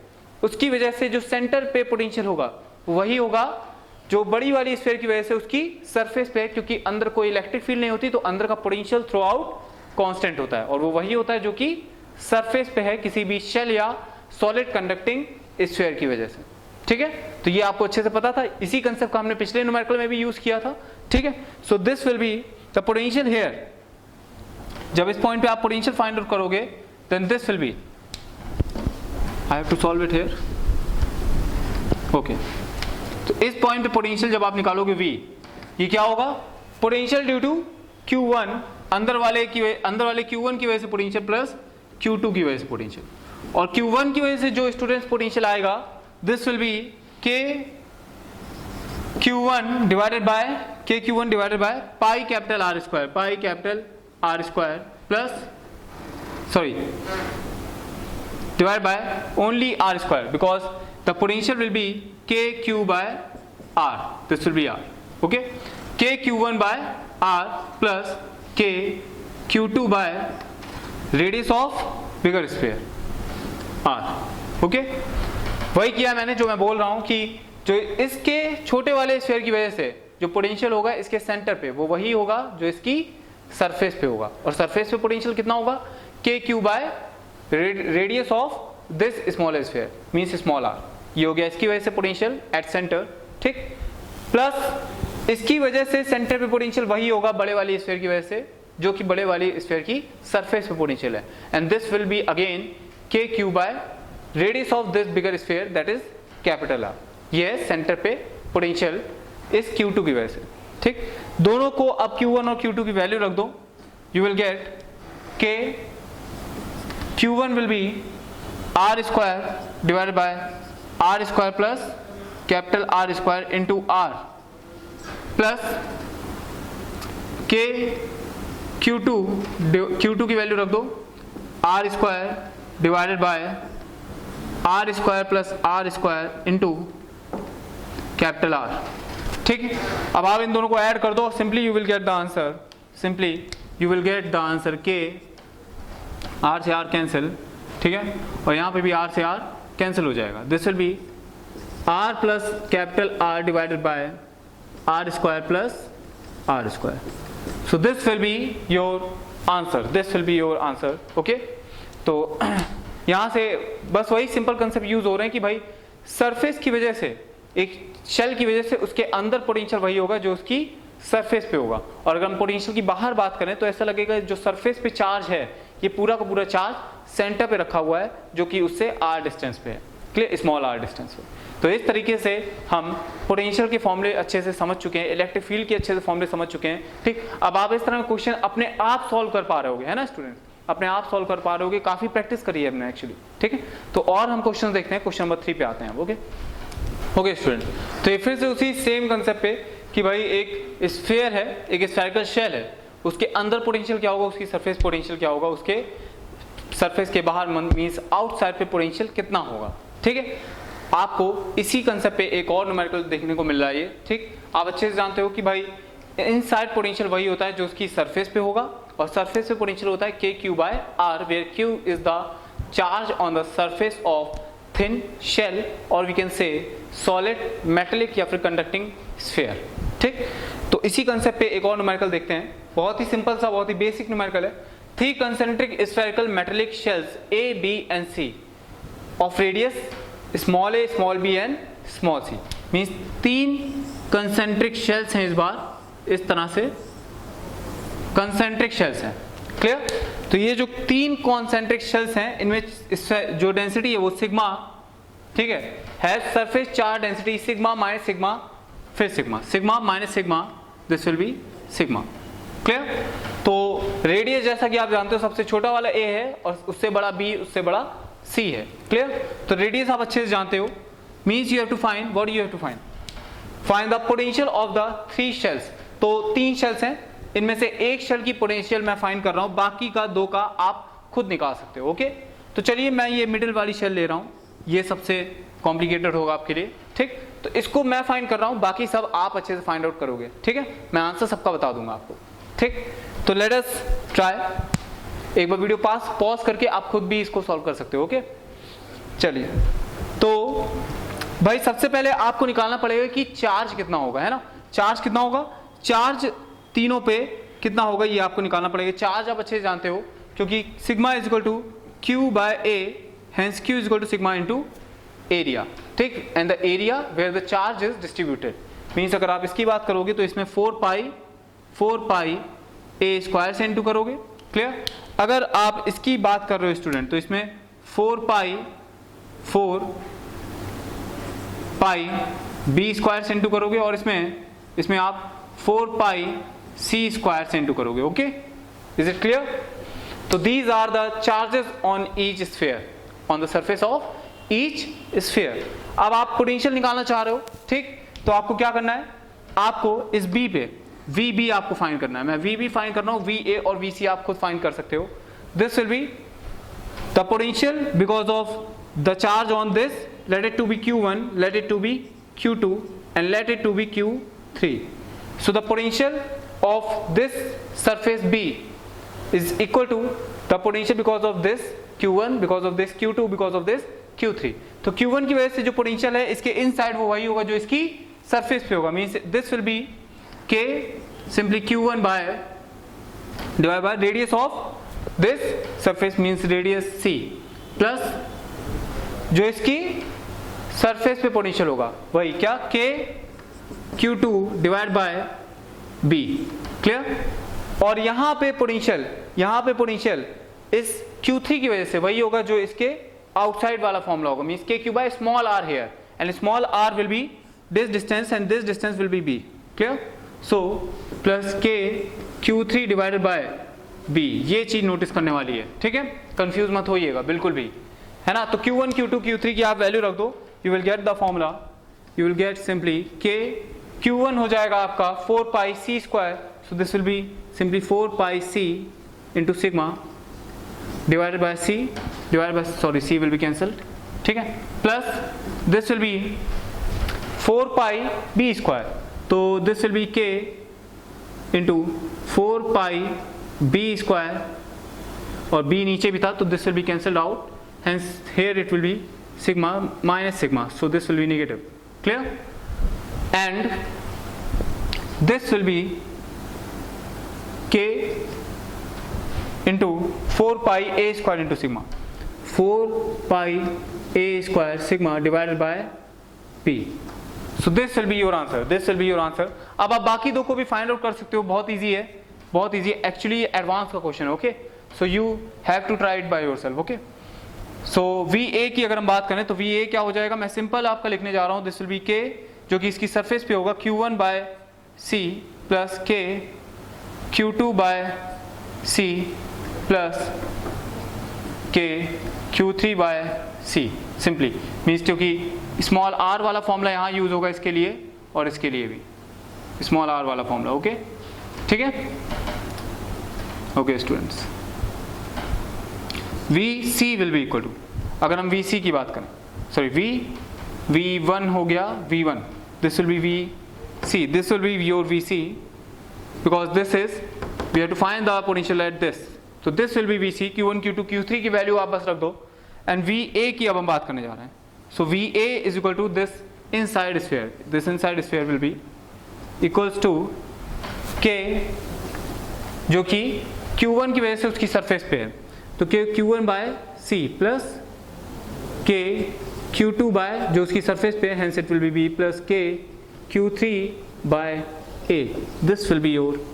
उसकी वजह से जो सेंटर पे पोटेंशियल होगा वही होगा जो बड़ी वाली स्फीयर की वजह से उसकी सरफेस पे है, क्योंकि अंदर कोई इलेक्ट्रिक फील्ड नहीं होती तो अंदर का पोटेंशियल थ्रू आउट कांस्टेंट होता है, और वो वही होता है जो कि सरफेस पे है किसी भी शेल या सॉलिड कंडक्टिंग स्फीयर की वजह से। ठीक है, तो ये आपको अच्छे से पता था, इसी कंसेप्ट का हमने पिछले न्यूमेरिकल में भी यूज किया था। ठीक है, so this will be the potential here. जब इस पॉइंट पे आप पोटेंशियल फाइंड आउट करोगे then this will be, I have to solve it here. Okay, तो इस पॉइंट पे पोटेंशियल जब आप निकालोगे V, ये क्या होगा, पोटेंशियल ड्यू टू Q1, अंदर वाले Q1 की वजह से पोटेंशियल प्लस Q2 की वजह से पोटेंशियल, और Q1 की वजह से जो स्टूडेंट्स पोटेंशियल आएगा this will B Q1 divided by pi capital R square plus divide by only R square, because the potential will B KQ by R, this will be R, okay, KQ1 by R plus KQ2 by radius of bigger sphere R, okay। वही किया मैंने जो मैं बोल रहा हूं कि जो इसके छोटे वाले स्फीयर की वजह से जो पोटेंशियल होगा इसके सेंटर पे वो वही होगा जो इसकी सरफेस पे होगा, और सरफेस पे पोटेंशियल कितना होगा, KQ by radius of this small sphere means small r। ये हो गया इसकी वजह से पोटेंशियल एट सेंटर। ठीक, प्लस इसकी वजह से सेंटर पे पोटेंशियल वही होगा बड़े वाली स्फीयर की वजह से जो कि बड़े वाली स्फीयर की सरफेस पे पोटेंशियल है, and this will be again KQ by radius of this bigger sphere that is capital R। ये है सेंटर पे पोटेंशियल इस Q2 की वजह से। ठीक, दोनों को अब Q1 और Q2 की वैल्यू रख दो, you will gate K Q1 will be R square divided bye R square plus capital R square into R plus K Q2 की वैल्यू रख दो R square divided bye R square plus R square into capital R। ठीक, अब आप इन दोनों को add कर दो, simply you will get the answer K, R से R कैंसिल, ठीक है, और यहाँ पे भी R से R कैंसिल हो जाएगा। This will be R plus capital R divided by R square plus R square. So this will be your answer, okay. तो यहाँ से बस वही सिंपल कंसेप्ट यूज हो रहे हैं कि भाई सरफेस की वजह से, एक शेल की वजह से उसके अंदर पोटेंशियल वही होगा जो उसकी सरफेस पे होगा, और अगर हम पोटेंशियल की बाहर बात करें तो ऐसा लगेगा जो सरफेस पे चार्ज है ये पूरा का पूरा चार्ज सेंटर पे रखा हुआ है जो कि उससे r डिस्टेंस पे है, क्लियर, स्मॉल r डिस्टेंस पे। तो इस तरीके से हम पोटेंशियल के फॉर्मूले अच्छे से समझ चुके हैं, इलेक्ट्रिक फील्ड के अच्छे से फॉर्मूले समझ चुके हैं। ठीक, अब आप इस तरह का क्वेश्चन अपने आप सॉल्व कर पा रहे होगे, है ना स्टूडेंट, अपने आप सॉल्व कर पा रहे होगे, काफी प्रैक्टिस करी है हमने एक्चुअली। ठीक है, तो और हम क्वेश्चन देखते हैं, क्वेश्चन नंबर 3 पे आते हैं। ओके स्टूडेंट, तो ये फिर से उसी सेम कंसेप्ट पे कि भाई एक स्फीयर है, एक स्फेरिकल शेल है, उसके अंदर पोटेंशियल क्या होगा, उसकी सरफेस पोटेंशियल क्या होगा, उसके सरफेस के बाहर मींस आउटसाइड पे पोटेंशियल कितना होगा। ठीक है, आपको इसी कंसेप्ट पे एक और न्यूमेरिकल देखने को मिल रहा है। ठीक, आप अच्छे से जानते हो कि भाई इनसाइड पोटेंशियल वही होता है जो उसकी सरफेस पे होगा, और सरफेस पे पोटेंशियल होता है KQ by R, where Q is the charge on the surface of thin shell, और we can say solid, metallic या फिर कंडक्टिंग स्फीयर। ठीक, तो इसी कंसेप्ट पे एक और न्यूमेरिकल देखते हैं, बहुत ही सिंपल सा, बहुत ही बेसिक न्यूमेरिकल है। 3 concentric spherical metallic shells A, B and C of radius small a, small b and small c means 3 concentric shells हैं, इस बार इस तरह से concentric shells हैं, क्लियर। तो ये जो 3 concentric shells हैं इनमें जो डेंसिटी है वो सिग्मा, ठीक है surface charge density sigma minus sigma, फिर sigma minus sigma, this will be sigma. Clear. तो रेडियस जैसा कि आप जानते हो सबसे छोटा वाला ए है और उससे बड़ा बी, उससे बड़ा सी है। क्लियर। तो रेडियस आप अच्छे से जानते हो, means you have to find, what you have to find, find the potential of the 3 shells. तो 3 शेल्स हैं, इनमें से एक शेल की पोटेंशियल मैं फाइंड कर रहा हूं, बाकी का 2 का आप खुद निकाल सकते हो। ओके, तो चलिए मैं ये मिडिल वाली शेल ले रहा हूं, ये सबसे कॉम्प्लिकेटेड होगा आपके लिए, ठीक। तो इसको मैं फाइंड कर रहा हूं, बाकी सब आप अच्छे से फाइंड आउट करोगे, ठीक है। मैं आंसर सबका बता दूंगा आपको, ठीक। तो लेट अस ट्राई। एक बार वीडियो पॉज करके आप खुद भी इसको सॉल्व कर सकते हो। ओके, चलिए। तो भाई सबसे पहले आपको निकालना पड़ेगा कि चार्ज कितना होगा, है ना। चार्ज कितना होगा, चार्ज तीनों पे कितना होगा ये आपको निकालना पड़ेगा। चार्ज आप अच्छे से जानते हो, क्योंकि sigma is equal to Q by A, hence Q is equal to sigma into area, ठीक। And the area where the charge is distributed, means अगर आप इसकी बात करोगे तो इसमें 4 पाई ए स्क्वायर से इंटू करोगे। क्लियर। अगर आप इसकी बात कर रहे हो स्टूडेंट, तो इसमें 4 पाई बी स्क्वायर से इंटू करोगे, और इसमें आप 4 पाई सी स्क्वायर से इंटू करोगे। Okay, is it clear. तो these are the charges on each sphere, on the surface of each sphere. अब आप पोटेंशियल निकालना चाह रहे हो, ठीक। तो आपको क्या करना है, आपको इस बी पे वी बी आपको फाइंड करना है। मैं वी बी फाइंड कर रहा हूं, वी ए और वी सी आप खुद फाइंड कर सकते हो। This will be the potential because of the charge on this, let it to be q1, let it to be q2 and let it to be q3. So the potential of this surface B is equal to the potential because of this q1, because of this q2, because of this q3. तो q1 की वजह से जो potential है इसके inside वो वही होगा जो इसकी सरफेस पे होगा, means this will B k simply q1 by divided by radius of this surface means radius c plus जो इसकी सरफेस पे पोटेंशियल होगा वही क्या, k q2 divide by b। Clear. और यहाँ पे पोटेंशियल इस q3 की वजह से वही होगा जो इसके आउटसाइड वाला फॉर्मूला होगा, means k Q by small r here and small r will be this distance and this distance will be b। Clear. So plus k q3 divided by b, ये चीज नोटिस करने वाली है, ठीक है। Confuse मत होइएगा बिल्कुल भी, है ना। तो q1 q2 q3 की आप वैल्यू रख दो, you will get the formula, you will get simply k q1 हो जाएगा आपका 4 pi c square, so this will be simply 4 pi c into sigma divided by c divided by, sorry, c will be cancelled, ठीक है, plus this will be 4 pi b square, तो this will be k into 4 pi b square और b नीचे भी था तो this will be cancelled out, hence here it will be sigma minus sigma, so this will be negative. Clear. And this will be k into 4 pi a square into sigma, 4 pi a square sigma divided by p. So this will be your answer, this will be your answer. अब आप बाकी दो को भी find out कर सकते हो, बहुत इजी है, बहुत इजी। एक्चुअली एडवांस का क्वेश्चन है, okay. So you have to try it by yourself, okay. So we a की अगर हम बात करें तो वी ए क्या हो जाएगा, मैं सिंपल आपका लिखने जा रहा हूं, दिस विल बी के जो कि इसकी सरफेस पे होगा q1 बाय सी प्लस के q2 bye C plus k q3 by c, simply means क्योंकि स्मॉल r वाला फॉर्मूला यहाँ यूज होगा इसके लिए और इसके लिए भी स्मॉल r वाला फॉर्मूला, ओके, ठीक है। Okay students, VC will be equal to, अगर हम VC की बात करें, सॉरी V1 हो गया V1, this will be VC, this will be your VC because this is we have to find the potential at this, तो this will be VC, Q1 Q2 Q3 की value आप बस रख दो। And VA की अब हम बात करने जा रहे हैं, so VA is equal to this inside sphere, this inside sphere will be equals to K जो कि Q1 की वजह से उसकी सरफेस पे है, तो k q1 by c plus k q2 by जो उसकी सरफेस पे है, hence it will be b plus k q3 by a, this will be your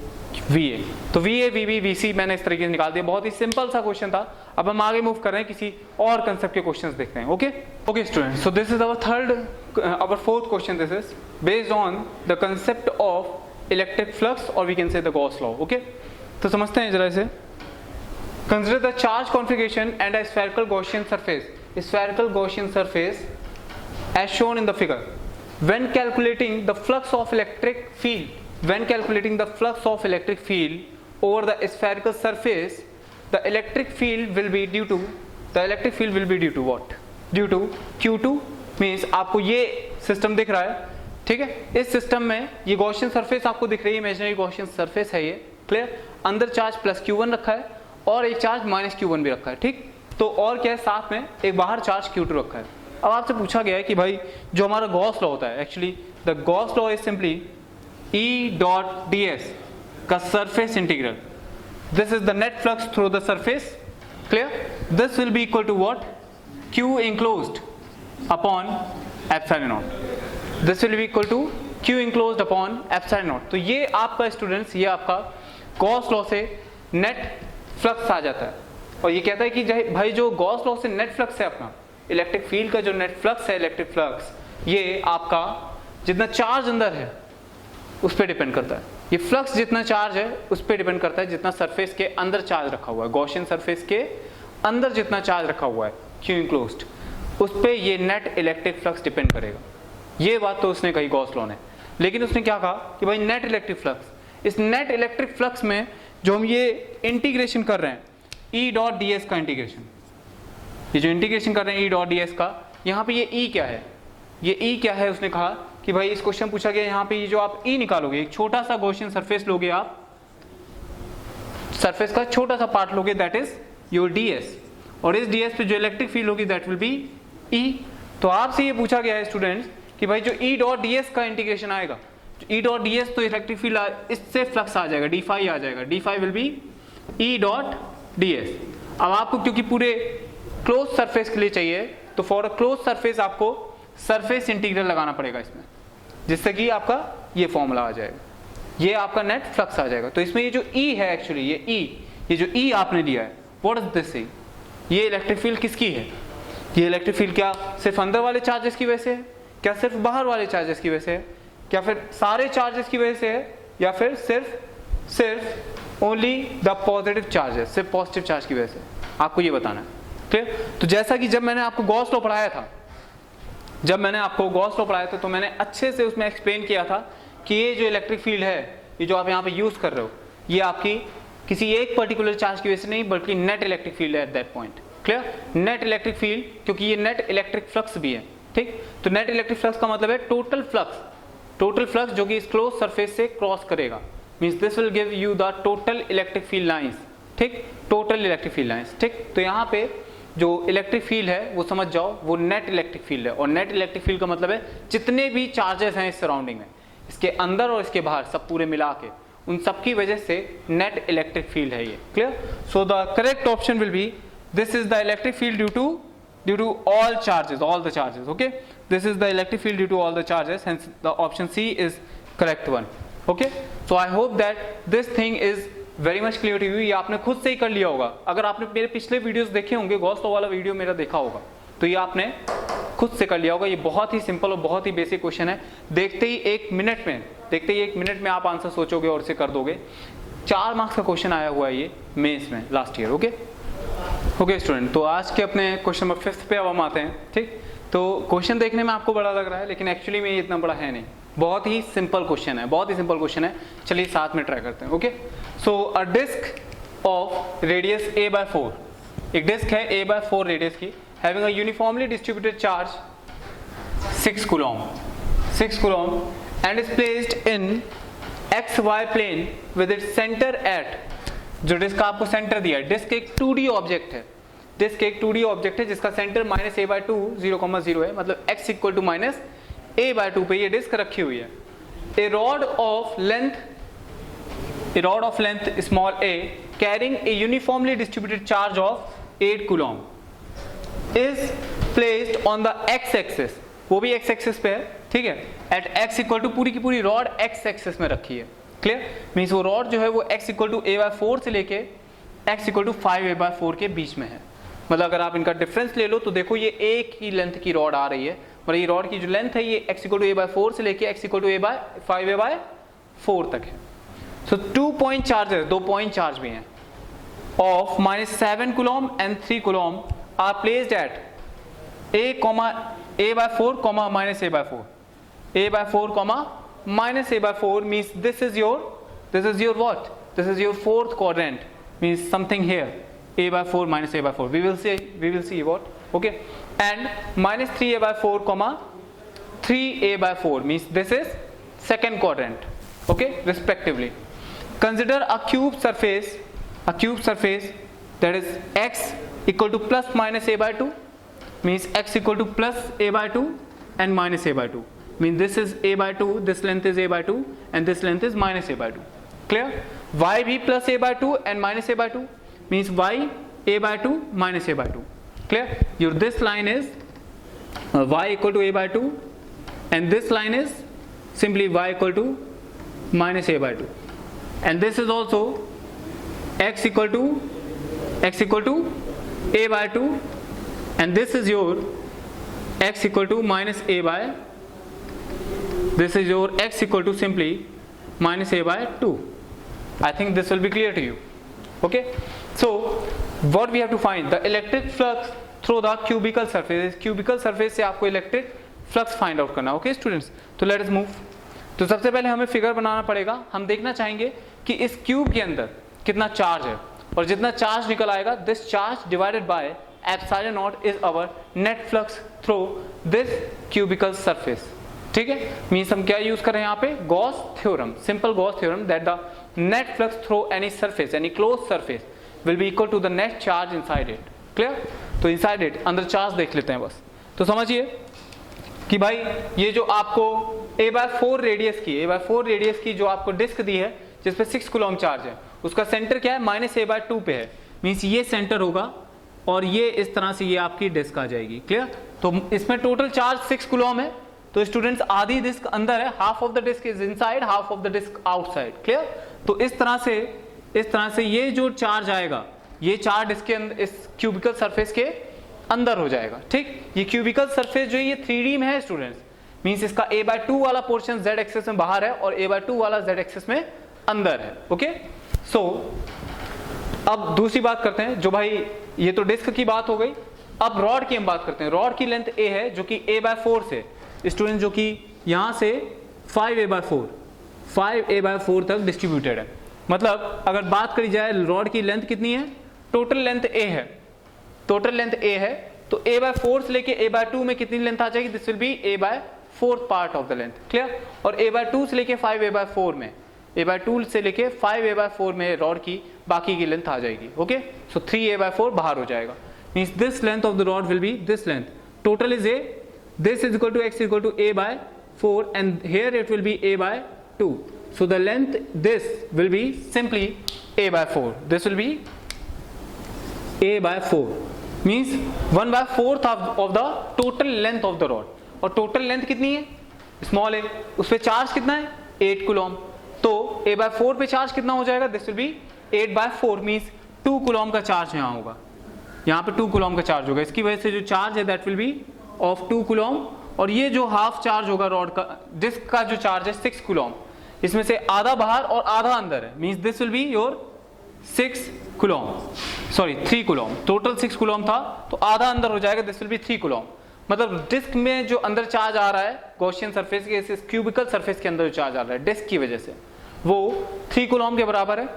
va। तो va vb vc मैंने इस तरीके से निकाल दिया, बहुत ही सिंपल सा क्वेश्चन था। अब हम आगे मूव कर रहे हैं, किसी और कंसेप्ट के क्वेश्चंस देखते हैं, okay student. So this is our fourth question, this is based on the concept of electric flux और we can say the Gauss law. Okay, तो समझते हैं जरा इसे। Consider the charge configuration and a spherical Gaussian surface, spherical Gaussian surface as shown in the figure. When calculating the flux of electric field over the spherical surface, the electric field will be due to what? Due to Q2 means आपको ये system दिख रहा है, ठीक है। इस system में ये गॉसियन सरफेस आपको दिख रही है, इमेजिनरी गॉसियन सरफेस है ये, क्लियर। अंदर चार्ज प्लस Q1 रखा है और एक चार्ज माइनस Q1 भी रखा है, ठीक। तो और क्या है, साथ में एक बाहर चार्ज Q2 रखा है। अब आपसे पूछा गया है कि भाई जो हमारा गॉस लॉ होता है, actually the Gauss law is simply E dot ds का surface integral, this is the net flux through the surface, clear. This will be equal to what? Q enclosed upon epsilon naught, this will be equal to Q enclosed upon epsilon naught. तो ये आपका students, ये आपका Gauss law से net flux आ जाता है। और ये कहता है कि भाई जो गॉस लॉ से नेट फ्लक्स है अपना इलेक्ट्रिक फील्ड का, जो नेट फ्लक्स है इलेक्ट्रिक फ्लक्स, ये आपका जितना चार्ज अंदर है उस पर डिपेंड करता है। ये फ्लक्स जितना चार्ज है उस पर डिपेंड करता है, जितना सरफेस के अंदर चार्ज रखा हुआ है, गॉसियन सरफेस के अंदर जितना चार्ज रखा हुआ है Q enclosed, उस पर ये नेट इलेक्ट्रिक फ्लक्स डिपेंड करेगा। ये बात तो उसने कही गॉस लॉ ने, लेकिन उसने क्या कहा कि भाई नेट इलेक्ट्रिक फ्लक्स, इस नेट इलेक्ट्रिक फ्लक्स में जो हम ये इंटीग्रेशन कर रहे हैं E डॉट ds का इंटीग्रेशन, ये जो इंटीग्रेशन कर रहे हैं E डॉट ds का, यहाँ पे ये E क्या है, ये E क्या है? उसने कहा कि भाई इस क्वेश्चन पूछा गया यहाँ पे ये जो आप E निकालोगे, एक छोटा सा गॉसियन सरफेस लोगे आप, सरफेस का छोटा सा पार्ट लोगे, दैट इज योर ds, और इस ds पे जो इलेक्ट्रिक फील्ड होगी दैट विल बी E। तो आपसे ये पूछा गया है स्टूडेंट्स कि भाई जो E डॉट ds का इंटीग्रेशन आएगा, E डॉट ds तो इलेक्ट्रिक फील्ड, इससे फ्लक्स आ जाएगा, d फाई आ जाएगा, d phi will be E dot ds। अब आपको क्योंकि पूरे क्लोज सरफेस के लिए चाहिए, तो फॉर अ क्लोज सरफेस आपको सरफेस इंटीग्रल लगाना पड़ेगा इसमें, जिससे कि आपका ये फॉर्मूला आ जाएगा, ये आपका नेट फ्लक्स आ जाएगा। तो इसमें ये जो E है, एक्चुअली ये जो E आपने दिया है, व्हाट इज दिस E? ये इलेक्ट्रिक फील्ड किसकी है? ये इलेक्ट्रिक फील्ड क्या सिर्फ अंदर वाले चार्जेस की वजह से है, क्या सिर्फ बाहर वाले चार्जेस की वजह से है, क्या फिर सारे चार्जेस की वजह से है, या फिर सिर्फ ओनली द पॉजिटिव चार्जेस, सिर्फ पॉजिटिव चार्ज की वजह से? आपको ये बताना है, ठीक। तो जैसा कि जब मैंने आपको गॉस लॉ पढ़ाया था, तो मैंने अच्छे से उसमें एक्सप्लेन किया था कि ये जो इलेक्ट्रिक फील्ड है, ये जो आप यहाँ पे यूज कर रहे हो, ये आपकी किसी एक पर्टिकुलर चार्ज की वजह से नहीं, बल्कि नेट इलेक्ट्रिक फील्ड है at that point, clear. Net electric field, क्योंकि ये नेट इलेक्ट्रिक फ्लक्स भी है, ठीक। तो नेट इलेक्ट्रिक फ्लक्स का मतलब है टोटल फ्लक्स जो कि इस क्लोज सरफेस से क्रॉस करेगा, means this will give you the total electric field lines, ठीक, टोटल इलेक्ट्रिक फील्ड लाइंस, ठीक। तो यहाँ पे जो इलेक्ट्रिक फील्ड है वो समझ जाओ, वो नेट इलेक्ट्रिक फील्ड है, और नेट इलेक्ट्रिक फील्ड का मतलब है जितने भी चार्जेस हैं इस सराउंडिंग में, इसके अंदर और इसके बाहर, सब पूरे मिला के, उन सब की वजह से नेट इलेक्ट्रिक फील्ड है ये, clear. So the correct option will be this is the electric field due to all the charges, okay, this is the electric field due to all the charges, hence the option C is correct one, okay। so I hope that this thing is very much clear to you। ये आपने खुद से ही कर लिया होगा, अगर आपने मेरे पिछले वीडियोस देखे होंगे, गॉस लॉ वाला वीडियो मेरा देखा होगा, तो ये आपने खुद से कर लिया होगा। ये बहुत ही सिंपल और बहुत ही बेसिक क्वेश्चन है, देखते ही एक मिनट में आप आंसर सोचोगे और इसे कर दोगे। 4 मार्क्स का क्वेश्चन आया हुआ है ये मेंस में लास्ट ईयर, ओके स्टूडेंट। तो आज के अपने क्वेश्चन नंबर 5 पे अब हम आते हैं, ठीक। तो क्वेश्चन देखने में आपको बड़ा लग रहा है, लेकिन एक्चुअली में ये इतना बड़ा है नहीं, बहुत ही सिंपल क्वेश्चन है, चलिए साथ में ट्राई करते हैं, okay. So a disc of radius a/4, एक डिस्क है a/4 रेडियस की, having a uniformly distributed charge 6 coulomb and is placed in xy plane with its centre at, जो डिस्क का आपको सेंटर दिया है, डिस्क एक 2D ऑब्जेक्ट है, जिसका सेंटर -a/2 0,0 है, मतलब x इक्वल टू -a/2 पे ये डिस्क रखी हुई है। A rod of length small a carrying a uniformly distributed charge of 8 coulomb is placed on the x axis, वो भी x एक्सिस पे है, ठीक है, एट x इक्वल टू, पूरी की पूरी रॉड x एक्सिस में रखी है, क्लियर। मीन्स वो रॉड जो है वो x इक्वल टू a/4 से लेके x इक्वल टू 5a/4 के बीच में है। मतलब अगर आप इनका डिफरेंस ले लो तो देखो ये एक ही लेंथ की रॉड आ रही है, मतलब ये रॉड की जो लेंथ है ये x इक्वल टू a/4 से लेके x इक्वल टू 5a/4 4 तक है। सो 2 पॉइंट चार्जेस, 2 पॉइंट चार्ज भी हैं of -7 coulomb and 3 coulomb are placed at a by 4, minus a by 4. A by 4, minus a by 4 means this is your what? This is your fourth quadrant, means something here. A by 4 minus a by 4. We will see what? Okay. And minus 3a by 4, 3a by 4 means this is second quadrant. Okay, respectively. Consider a cube surface that is x equal to plus minus a by 2, means x equal to plus a by 2 and minus a by 2, means this is a by 2, this length is a by 2 and this length is minus a by 2. Clear? Y be plus a by 2 and minus a by 2 means y a by 2 minus a by 2. Clear? Your this line is y equal to a by 2 and this line is simply y equal to minus a by 2, and this is also x equal to a by 2 and this is your x equal to minus a by, this is your x equal to simply minus a by 2. I think this will be clear to you. Okay, so what we have to find the electric flux through the cubical surface. Cubical surface से आपको electric flux find out करना. Okay students, तो let us move. तो सबसे पहले हमें figure बनाना पड़ेगा. हम देखना चाहेंगे कि इस क्यूब के अंदर कितना चार्ज है और जितना चार्ज निकल आएगा this charge divided by epsilon naught is our net flux through this cubical surface. ठीक है, मींस हम क्या यूज कर रहे हैं यहाँ पे? Gauss theorem, simple Gauss theorem that the net flux through any surface, any close surface will be equal to the net charge inside it. Clear? तो इनसाइड इट अंदर चार्ज देख लेते हैं बस. तो समझिए कि भाई ये जो आपको a/4 रेडियस की जो आपको डिस्क दी है जिसपे 6 कूलम चार्ज है, उसका सेंटर क्या है? -a/2 पे है, मींस ये सेंटर होगा और ये इस तरह से ये आपकी डिस्क आ जाएगी. क्लियर? तो इसमें टोटल चार्ज 6 कूलम है. तो स्टूडेंट्स आधी डिस्क अंदर है, half of the disc is inside, half of the disc outside. Clear? तो इस तरह से ये जो चार्ज आएगा ये चार्ज इसके अंदर इस क्यूबिकल सरफेस के अंदर हो जाएगा. ठीक, ये क्यूबिकल सरफेस जो ये 3D में है स्टूडेंट्स, मींस इसका a/2 वाला पोर्शन z एक्सिस में बाहर है और a/2 वाला z एक्सिस में अंदर है. ओके, सो अब दूसरी बात करते हैं. जो भाई ये तो डिस्क की बात हो गई, अब रॉड की हम बात करते हैं. रॉड की लेंथ a है जो कि a/4 से स्टूडेंट जो कि यहां से 5a/4 तक डिस्ट्रीब्यूटेड है. मतलब अगर बात करी जाए रॉड की लेंथ कितनी है? टोटल लेंथ a है, टोटल लेंथ a है. तो a/4 से लेके a/2 में कितनी लेंथ आ जाएगी? This will B a/4 part of the length. Clear? और a/2 से लेके 5a/4 में, a/2 से लेके 5a/4 में रॉड की बाकी की लेंथ आ जाएगी. ओके, सो 3a/4 बाहर हो जाएगा. Means this length of the rod will be this length. Total is a, this is equal to x equal to a/4 and here it will be a/2. So the length this will be simply a/4. This will be a/4 means 1/4 of the total length of the rod. और total length कितनी है? Small है, उस पे charge कितना है? 8 coulomb. तो a/4 पे चार्ज कितना हो जाएगा? This will B 8/4 means 2 coulomb का चार्ज यहाँ होगा, यहाँ पे 2 कूलम का चार्ज होगा. इसकी वजह से जो चार्ज है that will B of 2 coulomb. और ये जो हाफ चार्ज होगा रॉड का, डिस्क का जो चार्ज है 6 कूलम, इसमें से आधा बाहर और आधा अंदर है. Means this will be your 3 coulomb. Total 6 coulomb था तो आधा अंदर हो जाएगा, दिस विल बी 3 कूलम. मतलब डिस्क में जो अंदर चार्ज आ रहा है गॉसियन सरफेस के, इस क्यूबिकल सरफेस के अंदर जो चार्ज आ रहा है डिस्क की वजह से, वो 3 कूलम के बराबर है.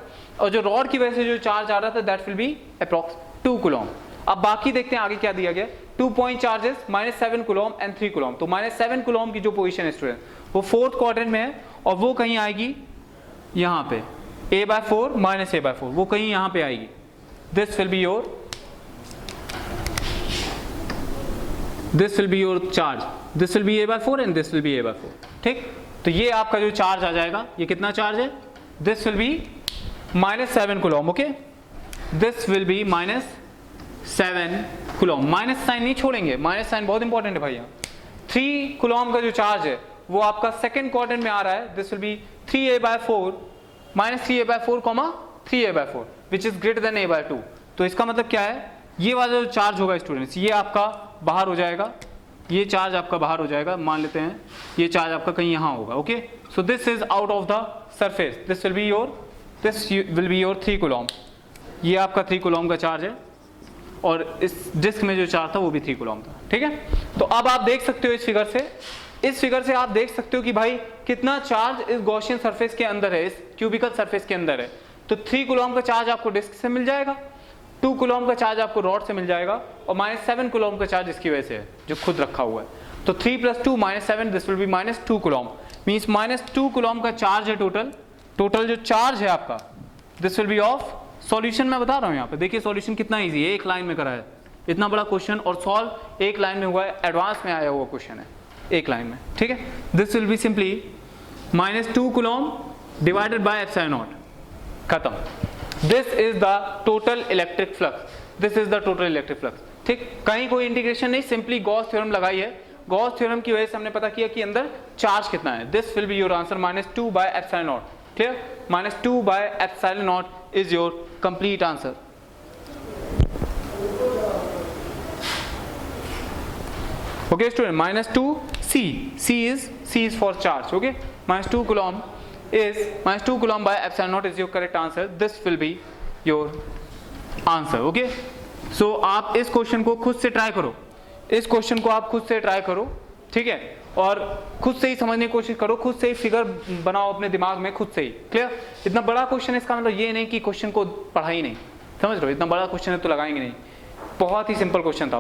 और जो रॉड की वजह से जो चार्ज आ रहा था that will B approx 2 coulomb. अब बाकी देखते हैं आगे क्या दिया गया. 2 point charges -7 coulomb and 3 coulomb. तो -7 कूलम की जो पोजीशन है स्टूडेंट वो 4th क्वाड्रेंट में है और वो कहीं आएगी यहाँ पे a/4 -a/4, वो कहीं यहाँ पे आएगी. This will be your charge, this will B a/4 and this will B a/4. ठीक, तो ये आपका जो चार्ज आ जाएगा, ये कितना चार्ज है? This will be -7 coulomb. Okay, this will be -7 coulomb. Minus sign नहीं छोड़ेंगे, माइनस साइन बहुत इंपॉर्टेंट है भैया. 3 कूलम का जो चार्ज है वो आपका सेकंड क्वाड्रेंट में आ रहा है. This will B 3a/4 -3a/4, 3a/4 which is greater then a/2. तो इसका मतलब क्या है? ये वाला जो चार्ज होगा स्टूडेंट्स, ये आपका बाहर हो जाएगा ये चार्ज आपका बाहर हो जाएगा, मान लेते हैं ये चार्ज आपका कहीं यहाँ होगा, okay. So this is out of the surface, this will be your 3 coulomb. ये आपका 3 कूलम का चार्ज है और इस डिस्क में जो चार्ज था वो भी 3 कूलम था, ठीक है। तो अब आप देख सकते हो इस फिगर से आप देख सकते हो कि भाई कितना चार्ज इस गॉसियन सरफेस के अंदर है, इस क्यूबिकल सरफेस के अंदर है। तो 3 कूलम का चार्ज आपको डिस्क से मिल जाएगा, 2 कूलम का चार्ज आपको रॉड से मिल जाएगा और -7 कूलम का चार्ज इसकी वजह से है जो खुद रखा हुआ है। तो 3 + 2 -7, this will B -2 coulomb, means -2 coulomb का चार्ज है टोटल जो चार्ज है आपका, this will B of solution. मैं बता रहा हूं यहाँ पे, देखिए सॉल्यूशन कितना इजी है, एक लाइन में करा है, इतना बड़ा क्वेश्चन और सॉल्व एक लाइन में हुआ है, एडवांस में आया हुआ क्वेश्चन है एक लाइन में, ठीक है। This will be simply -2 coulomb divided by ε0, खत्म। This is the total electric flux, ठीक। कहीं कोई इंटीग्रेशन नहीं, सिंपली गॉस थ्योरम लगाई है, गॉस थ्योरम की वजह से हमने पता किया कि अंदर चार्ज कितना है। This will be your answer -2 by ε0, clear. -2 by ε0 is your complete answer. Okay student, -2 C is for charge, okay। -2 coulomb by ε0 is your correct answer. This will be your answer, okay। So आप इस question को खुद से try करो, ठीक है, और खुद से ही समझने की कोशिश करो, खुद से ही फिगर बनाओ अपने दिमाग में, खुद से ही, क्लियर। इतना बड़ा क्वेश्चन है, इसका मतलब ये नहीं कि क्वेश्चन को पढ़ा ही नहीं, समझ रहे हो, इतना बड़ा क्वेश्चन है तो लगाएंगे नहीं। बहुत ही सिंपल क्वेश्चन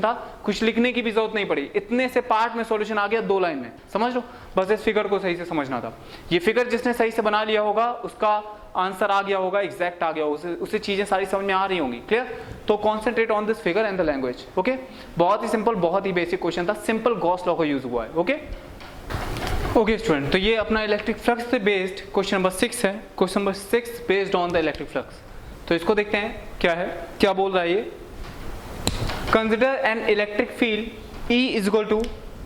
था, कुछ लिखने की भी जरूरत नहीं पड़ी, इतने से पार्ट में सॉल्यूशन आ गया 2 लाइन में, समझ लो। बस इस फिगर को सही से समझना था। ये फिगर जिसने सही से बना लिया होगा उसका आंसर आ गया होगा, एग्जैक्ट आ गया होगा, उसे चीजें सारी समझ में आ रही होंगी, क्लियर। तो concentrate on this figure and the language, okay. बहुत ही सिंपल, बहुत ही बेसिक क्वेश्चन था, सिंपल गॉस लॉ का यूज हुआ है, ओके स्टूडेंट। तो ये अपना इलेक्ट्रिक फ्लक्स से बेस्ड क्वेश्चन नंबर 6 है, question number 6 based on the electric flux. तो इसको देखते हैं क्या है, क्या बोल रहा है ये। Consider an electric field E is equal to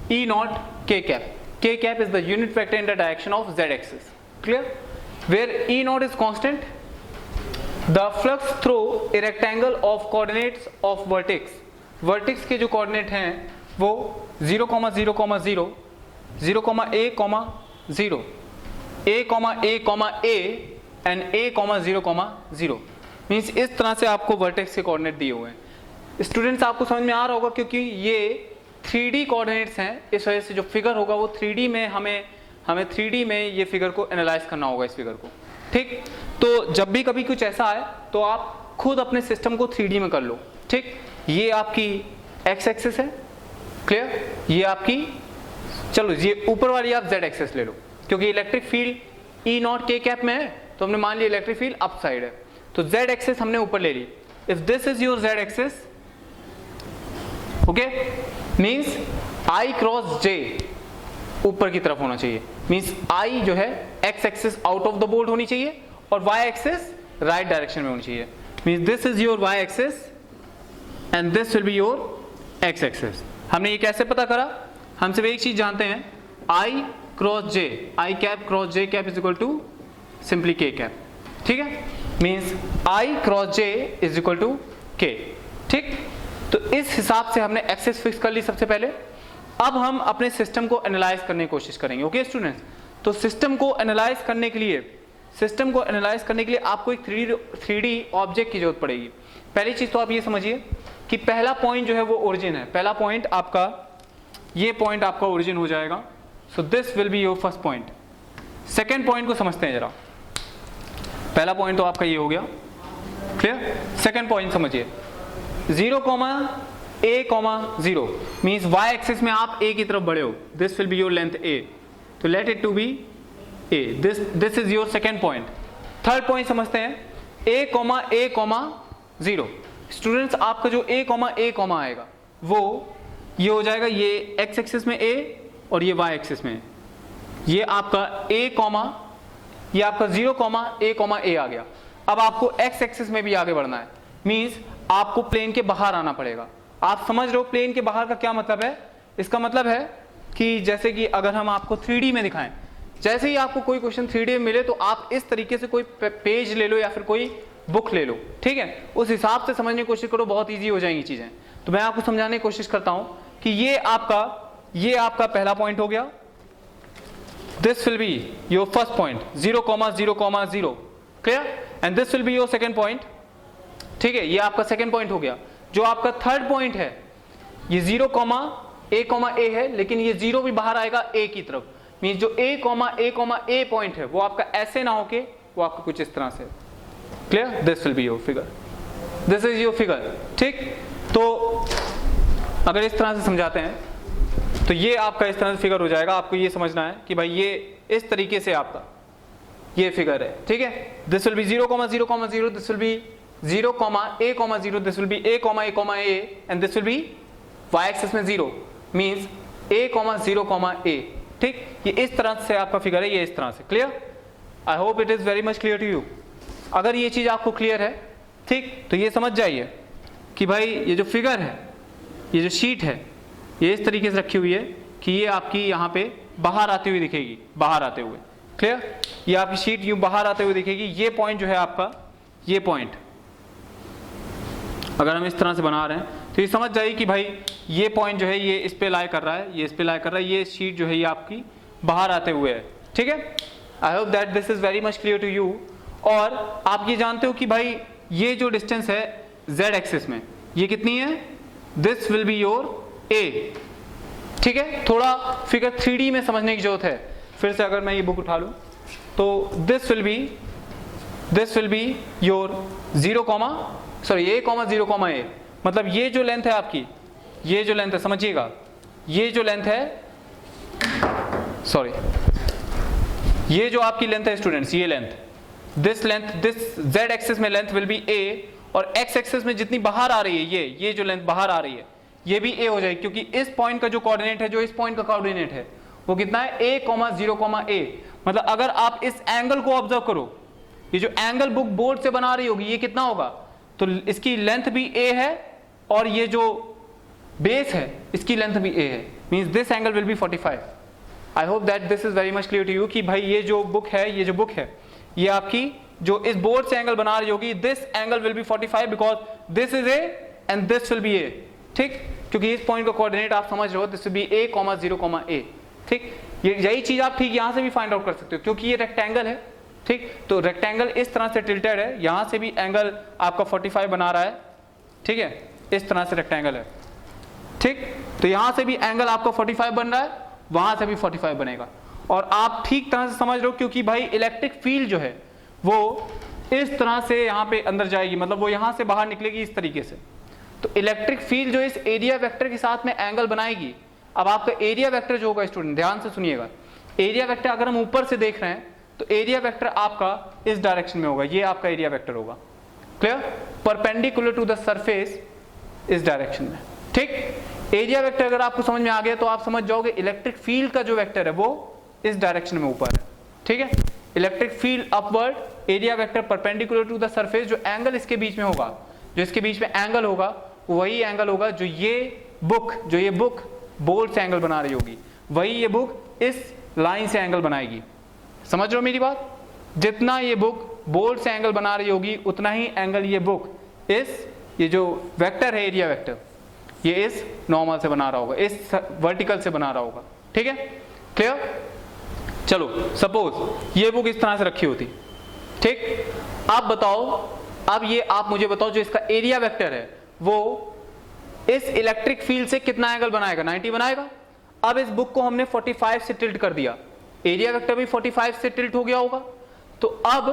E naught K cap. K cap is the unit vector in the direction of Z axis. Clear? Where E naught is constant, the flux through a rectangle of coordinates of vertex. Vertex के जो coordinate हैं वो 0, 0, 0, 0, A, 0, A, and A, 0, 0. Means इस तरह से आपको vertex के coordinate दिए हुए हैं। स्टूडेंट्स आपको समझ में आ रहा होगा क्योंकि ये 3D कोऑर्डिनेट्स हैं, इस वजह से जो फिगर होगा वो 3D में हमें 3D में ये फिगर को एनालाइज करना होगा, इस फिगर को, ठीक। तो जब भी कभी कुछ ऐसा आए तो आप खुद अपने सिस्टम को 3D में कर लो, ठीक। ये आपकी x एक्सिस है, क्लियर। ये आपकी, चलो ये ऊपर वाली आप z एक्सिस ले लो, क्योंकि electric field E not K cap में है तो हमने मान लिया इलेक्ट्रिक फील्ड अप साइड है, तो z एक्सिस हमने ऊपर ले ली। If this is your z axis, okay, means I cross J ऊपर की तरफ होना चाहिए, मीन्स I जो है x axis out of the board होनी चाहिए और y एक्सिस राइट डायरेक्शन में होनी चाहिए, means this is your y axis and this will be your x axis. हमने ये कैसे पता करा, हम सिर्फ एक चीज जानते हैं, I cross J, I cap cross J cap is equal to simply K cap, ठीक है, means I cross J is equal to K, ठीक। तो इस हिसाब से हमने एक्सिस फिक्स कर ली सबसे पहले। अब हम अपने सिस्टम को एनालाइज करने की कोशिश करेंगे, ओके स्टूडेंट्स। तो सिस्टम को एनालाइज करने के लिए आपको एक 3D ऑब्जेक्ट की जरूरत पड़ेगी। पहली चीज तो आप ये समझिए कि पहला पॉइंट जो है वो ओरिजिन है, पहला पॉइंट आपका, ये पॉइंट आपका ओरिजिन हो जाएगा, so this will be your first point. Second point को समझते हैं जरा, पहला पॉइंट तो आपका ये हो गया, क्लियर। सेकेंड पॉइंट समझिए, 0, A, 0 मीन्स y एक्सिस में आप A की तरफ बढ़े हो, this will be your length A, तो let it to be A, this is your second point. Third point समझते हैं, A, 0। स्टूडेंट्स आपका जो A, आएगा वो ये हो जाएगा, ये x एक्सिस में A और ये y एक्सिस में, ये आपका A, ये आपका 0, A आ गया। अब आपको x एक्सिस में भी आगे बढ़ना है, मीन्स आपको प्लेन के बाहर आना पड़ेगा। आप समझ रहे हो प्लेन के बाहर का क्या मतलब है? इसका मतलब है कि जैसे कि अगर हम आपको 3D में दिखाएं, जैसे ही आपको कोई क्वेश्चन 3D में मिले तो आप इस तरीके से कोई पेज ले लो या फिर कोई बुक ले लो, ठीक है, उस हिसाब से समझने की कोशिश करो, बहुत ईजी हो जाएंगी चीजें। तो मैं आपको समझाने की कोशिश करता हूं कि ये आपका पहला पॉइंट हो गया, this will be your first point 0,0,0, clear, and this will be your second point, ठीक है, ये आपका सेकेंड पॉइंट हो गया। जो आपका थर्ड पॉइंट है ये 0,a,a है, लेकिन ये 0 भी बाहर आएगा a की तरफ, मींस जो a,a पॉइंट है वो आपका ऐसे ना होके वो आपका कुछ इस तरह से, clear, this will be your figure, this is your figure, ठीक। तो अगर इस तरह से समझाते हैं तो ये आपका इस तरह से फिगर हो जाएगा। आपको ये समझना है कि भाई ये इस तरीके से आपका ये फिगर है, ठीक है। This will B 0,0,0, this will B 0,a,0, this will B a,a,a and this will B y axis में 0, मींस a,0,a, ठीक। ये इस तरह से आपका फिगर है, ये इस तरह से, clear. I hope it is very much clear to you. अगर ये चीज आपको क्लियर है, ठीक, तो ये समझ जाइए कि भाई ये जो फिगर है, ये जो शीट है, ये इस तरीके से रखी हुई है कि ये आपकी यहाँ पे बाहर आती हुई दिखेगी, बाहर आते हुए, क्लियर। ये आपकी शीट यूं बाहर आते हुए दिखेगी। ये पॉइंट जो है आपका, ये पॉइंट अगर हम इस तरह से बना रहे हैं तो ये समझ जाइए कि भाई ये पॉइंट जो है ये इस पे लाई कर रहा है, ये इस पे लाई कर रहा है, ये शीट जो है ये आपकी बाहर आते हुए है, ठीक है। I hope that this is very much clear to you. और आप ये जानते हो कि भाई ये जो डिस्टेंस है z एक्सिस में ये कितनी है, this will be your a, ठीक है। थोड़ा फिगर 3D में समझने की जरूरत है। फिर से अगर मैं ये बुक उठा लूं तो this will be your a,0,a, मतलब ये जो लेंथ है आपकी, ये जो लेंथ है, समझिएगा, ये जो लेंथ है, सॉरी, ये जो आपकी लेंथ है स्टूडेंट्स, ये length, this length, this z axis में लेंथ विल बी a, और x एक्सिस में जितनी बाहर आ रही है ये जो लेंथ बाहर आ रही है ये भी a हो जाएगी, क्योंकि इस पॉइंट का जो कोऑर्डिनेट है, जो इस पॉइंट का कोऑर्डिनेट है वो कितना है, a,0,a। मतलब अगर आप इस एंगल को ऑब्जर्व करो, ये जो एंगल बुक बोर्ड से बना रही होगी ये कितना होगा, तो इसकी लेंथ भी a है और ये जो बेस है इसकी लेंथ भी a है, means this angle will be 45। I hope that this is very much clear to you कि भाई ये जो बुक है ये आपकी जो इस बोर्ड से एंगल बना रही होगी, this angle will be 45 because this is a and this will be a, ठीक, क्योंकि इस पॉइंट का कोऑर्डिनेट आप समझ रहे हो, दिस विल बी a,0,a, ठीक। ये यही चीज आप ठीक यहां से भी फाइंड आउट कर सकते हो, क्योंकि ये रेक्टेंगल है, ठीक। तो रेक्टेंगल इस तरह से टिल्टेड है, यहां से भी एंगल आपका 45 बना रहा है, ठीक है, इस तरह से रेक्टेंगल है, ठीक। तो यहां से भी एंगल आपका 45 बन रहा है, वहां से भी 45 बनेगा, और आप ठीक तरह से समझ रहे हो, क्योंकि भाई इलेक्ट्रिक फील्ड जो है वो इस तरह से यहाँ पे अंदर जाएगी, मतलब वो यहाँ से बाहर निकलेगी इस तरीके से। तो इलेक्ट्रिक फील्ड जो इस एरिया वेक्टर के साथ में एंगल बनाएगी। अब आपका एरिया वेक्टर जो होगा स्टूडेंट, ध्यान से सुनिएगा, एरिया वेक्टर अगर हम ऊपर से देख रहे हैं तो एरिया वेक्टर आपका इस डायरेक्शन में होगा, ये आपका एरिया वेक्टर होगा, clear, perpendicular to the surface इस डायरेक्शन में, ठीक। एरिया वेक्टर अगर आपको समझ में आ गया तो आप समझ जाओगे इलेक्ट्रिक फील्ड का जो वेक्टर है वो इस डायरेक्शन में ऊपर है, ठीक है। Electric field upward, area vector perpendicular to the surface, जो एंगल इसके बीच में होगा, जो इसके बीच में एंगल होगा वही एंगल होगा जो ये बुक बोर्ड से एंगल बना रही होगी, वही ये बुक इस लाइन से एंगल बनाएगी। समझ रहे हो मेरी बात, जितना ये बुक बोर्ड से एंगल बना रही होगी उतना ही एंगल ये बुक ये जो वेक्टर है एरिया वेक्टर, ये इस नॉर्मल से बना रहा होगा, इस वर्टिकल से बना रहा होगा, ठीक है, क्लियर। चलो सपोज ये बुक इस तरह से रखी होती, ठीक। आप बताओ, अब ये आप मुझे बताओ जो इसका एरिया वेक्टर है वो इस इलेक्ट्रिक फील्ड से कितना एंगल बनाएगा, 90 बनाएगा। अब इस बुक को हमने 45 से टिल्ट कर दिया, एरिया वेक्टर भी 45 से टिल्ट हो गया होगा, तो अब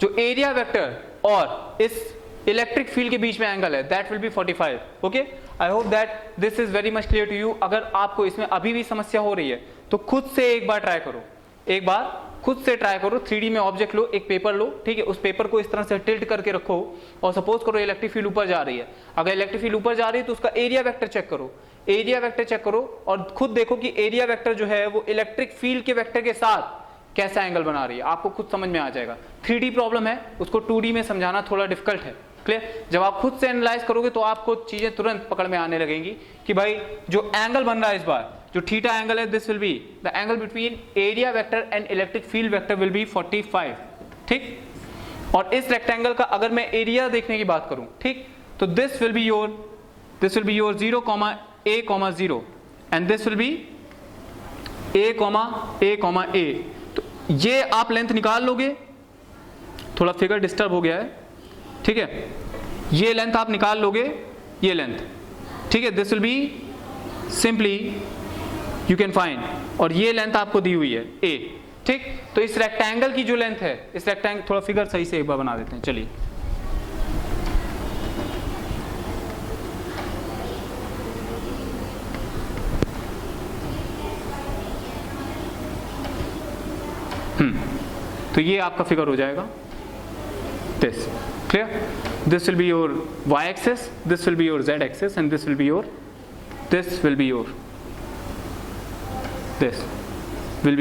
जो एरिया वेक्टर और इस इलेक्ट्रिक फील्ड के बीच में एंगल है that will be 45, okay. I hope that this is very much clear to you. अगर आपको इसमें अभी भी समस्या हो रही है तो खुद से एक बार ट्राई करो, एक बार खुद से ट्राई करो, 3D में ऑब्जेक्ट लो, एक पेपर लो, ठीक है, उस पेपर को इस तरह से टिल्ट करके रखो और सपोज करो इलेक्ट्रिक फील्ड ऊपर जा रही है। अगर इलेक्ट्रिक फील्ड ऊपर जा रही है तो उसका एरिया वेक्टर चेक करो, एरिया वेक्टर चेक करो और खुद देखो कि एरिया वेक्टर जो है वो इलेक्ट्रिक फील्ड के वेक्टर के साथ कैसा एंगल बना रही है, आपको खुद समझ में आ जाएगा। 3D प्रॉब्लम है, उसको 2D में समझाना थोड़ा डिफिकल्ट है, क्लियर। जब आप खुद से एनालाइज करोगे तो आपको चीजें तुरंत पकड़ में आने लगेंगी कि भाई जो एंगल बन रहा है इस बार, जो थीटा एंगल है, this will be the angle between area vector and electric field vector will be 45, ठीक। और इस रेक्टेंगल का अगर मैं एरिया देखने की बात करूं, ठीक, तो this will be your 0, a comma 0 and this will be a comma a। तो ये आप लेंथ निकाल लोगे, थोड़ा फिगर डिस्टर्ब हो गया है, ठीक है, ये लेंथ आप निकाल लोगे, ये लेंथ, ठीक है, this will be simply you can find, और ये लेंथ आपको दी हुई है a, ठीक। तो इस रेक्टेंगल की जो लेंथ है, इस रेक्टेंगल, थोड़ा फिगर सही से एक बार बना देते हैं, चलिए। तो ये आपका फिगर हो जाएगा this, clear, this will be your y axis, this will be your z axis and this will be your this will be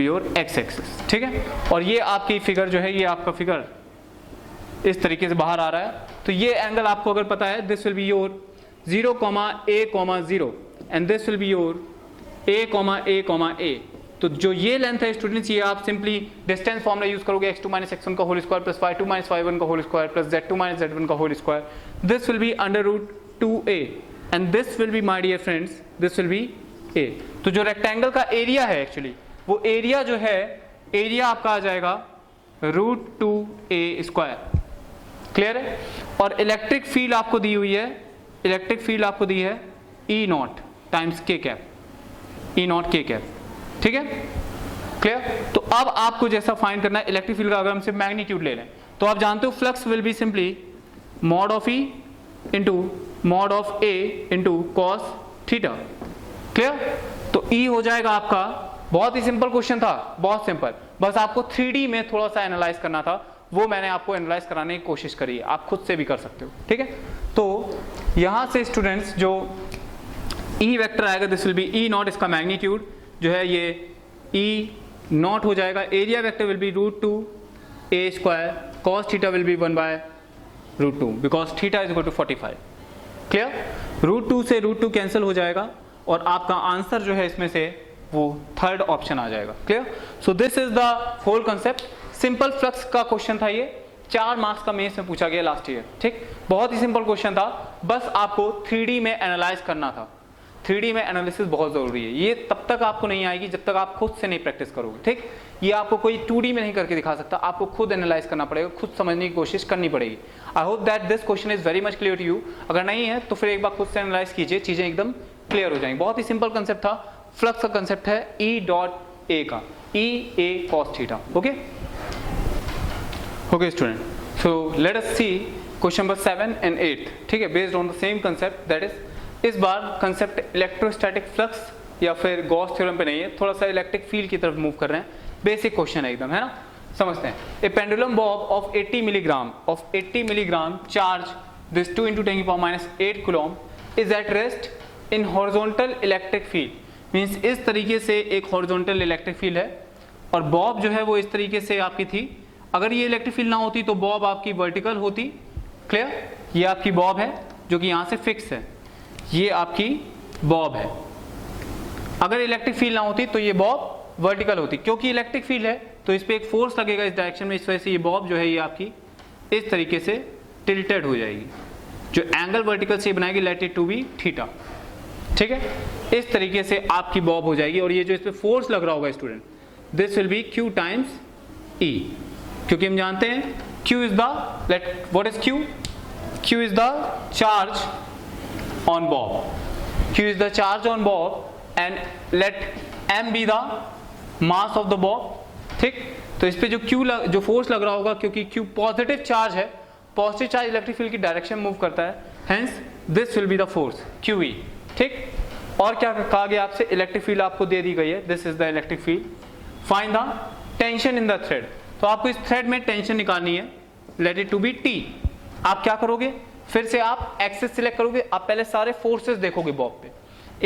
your x axis, ठीक है। और ये आपकी फिगर जो है, ये आपका फिगर इस तरीके से बाहर आ रहा है। तो ये एंगल आपको अगर पता है, this will be your 0, a, 0 and this will be your a, a। तो जो ये लेंथ है स्टूडेंट्स, ये आप सिंपली डिस्टेंस फॉर्मूला यूज करोगे, x2 - x1 का whole square plus y2 - y1 का whole square plus z2 - z1 का whole square, this will be √2a and this will be, my dear friends, this will be a। तो जो rectangle का area है actually, वो area जो है, area आपका आ जाएगा √2a², क्लियर है। और इलेक्ट्रिक फील्ड आपको दी हुई है, इलेक्ट्रिक फील्ड आपको दी है E0 times k cap, E0 k cap, ठीक है, क्लियर। तो अब आपको जैसा फाइंड करना है इलेक्ट्रिक फील्ड का, अगर हम सिर्फ मैग्नीट्यूड ले लें तो आप जानते हो flux will be simply mod of E into mod of A into cos theta, clear. तो E हो जाएगा आपका, बहुत ही सिंपल क्वेश्चन था, बहुत सिंपल, बस आपको 3D में थोड़ा सा एनालाइज करना था, वो मैंने आपको एनालाइज कराने की कोशिश करी है, आप खुद से भी कर सकते हो, ठीक है। तो यहां से स्टूडेंट्स जो E वेक्टर आएगा, दिस विल बी E0, इसका मैग्नीट्यूड जो है ये E0 हो जाएगा, area vector will be √2a², cos theta will be 1/√2 because theta is equal to 45, clear. √2 से √2 कैंसिल हो जाएगा और आपका आंसर जो है इसमें से वो थर्ड ऑप्शन आ जाएगा, clear. So this is the whole concept, simple flux का क्वेश्चन था ये, 4 मार्क्स का मेंस में पूछा गया लास्ट ईयर, ठीक, बहुत ही सिंपल क्वेश्चन था, बस आपको 3D में एनालाइज करना था। 3D में एनालिसिस बहुत जरूरी है, ये तब तक आपको नहीं आएगी जब तक आप खुद से नहीं प्रैक्टिस करोगे, ठीक। ये आपको कोई 2D में नहीं करके दिखा सकता, आपको खुद एनालाइज करना पड़ेगा, खुद समझने की कोशिश करनी पड़ेगी। I hope that this question is very much clear to you. अगर नहीं है तो फिर एक बार खुद से एनालाइज कीजिए, चीजें एकदम क्लियर हो जाएंगी। बहुत ही सिंपल कंसेप्ट था, फ्लक्स का कंसेप्ट है E.A का, E A cos theta, okay okay student. So let us see question number 7 and 8, ठीक है, based on the same concept, that is इस बार कंसेप्ट इलेक्ट्रोस्टैटिक फ्लक्स या फिर गॉस थ्योरम पे नहीं है, थोड़ा सा इलेक्ट्रिक फील्ड की तरफ मूव कर रहे हैं, बेसिक क्वेश्चन है एकदम, है ना, समझते हैं। A pendulum bob of 80 milligram charge this 2 × 10⁻⁸ coulomb is at rest in horizontal electric field. Means इस तरीके से एक हॉरिजॉन्टल इलेक्ट्रिक फील्ड है और बॉब जो है वो इस तरीके से आपकी थी। अगर ये इलेक्ट्रिक फील्ड ना होती तो बॉब आपकी वर्टिकल होती, क्लियर। ये आपकी बॉब है जो कि यहाँ से फिक्स है, ये आपकी बॉब है। अगर इलेक्ट्रिक फील्ड ना होती तो ये बॉब वर्टिकल होती, क्योंकि इलेक्ट्रिक फील्ड है तो इस पे एक फोर्स लगेगा इस डायरेक्शन में, इस वजह से ये बॉब जो है ये आपकी इस तरीके से टिल्टेड हो जाएगी, जो एंगल वर्टिकल से बनाएगी, let it to be theta, ठीक है। इस तरीके से आपकी बॉब हो जाएगी और ये जो इस पे फोर्स लग रहा होगा student, this will be Q times E, क्योंकि हम जानते हैं Q is the, let what is Q? Q is the charge on bob, Q is the charge on bob and let M be the mass of the bob, ठीक। तो इस पे जो जो फोर्स लग रहा होगा, क्योंकि Q पॉजिटिव चार्ज है, पॉजिटिव चार्ज इलेक्ट्रिक फील्ड की डायरेक्शन मूव करता है, hence this will be the force QE, ठीक। और क्या कहा गया आपसे, इलेक्ट्रिक फील्ड आपको दे दी गई है, this is the electric field, find the tension in the thread. तो आपको इस थ्रेड में टेंशन निकालनी है, let it to be T। आप क्या करोगे, फिर से आप एक्सिस सिलेक्ट करोगे, आप पहले सारे फोर्सेस देखोगे बॉब पे,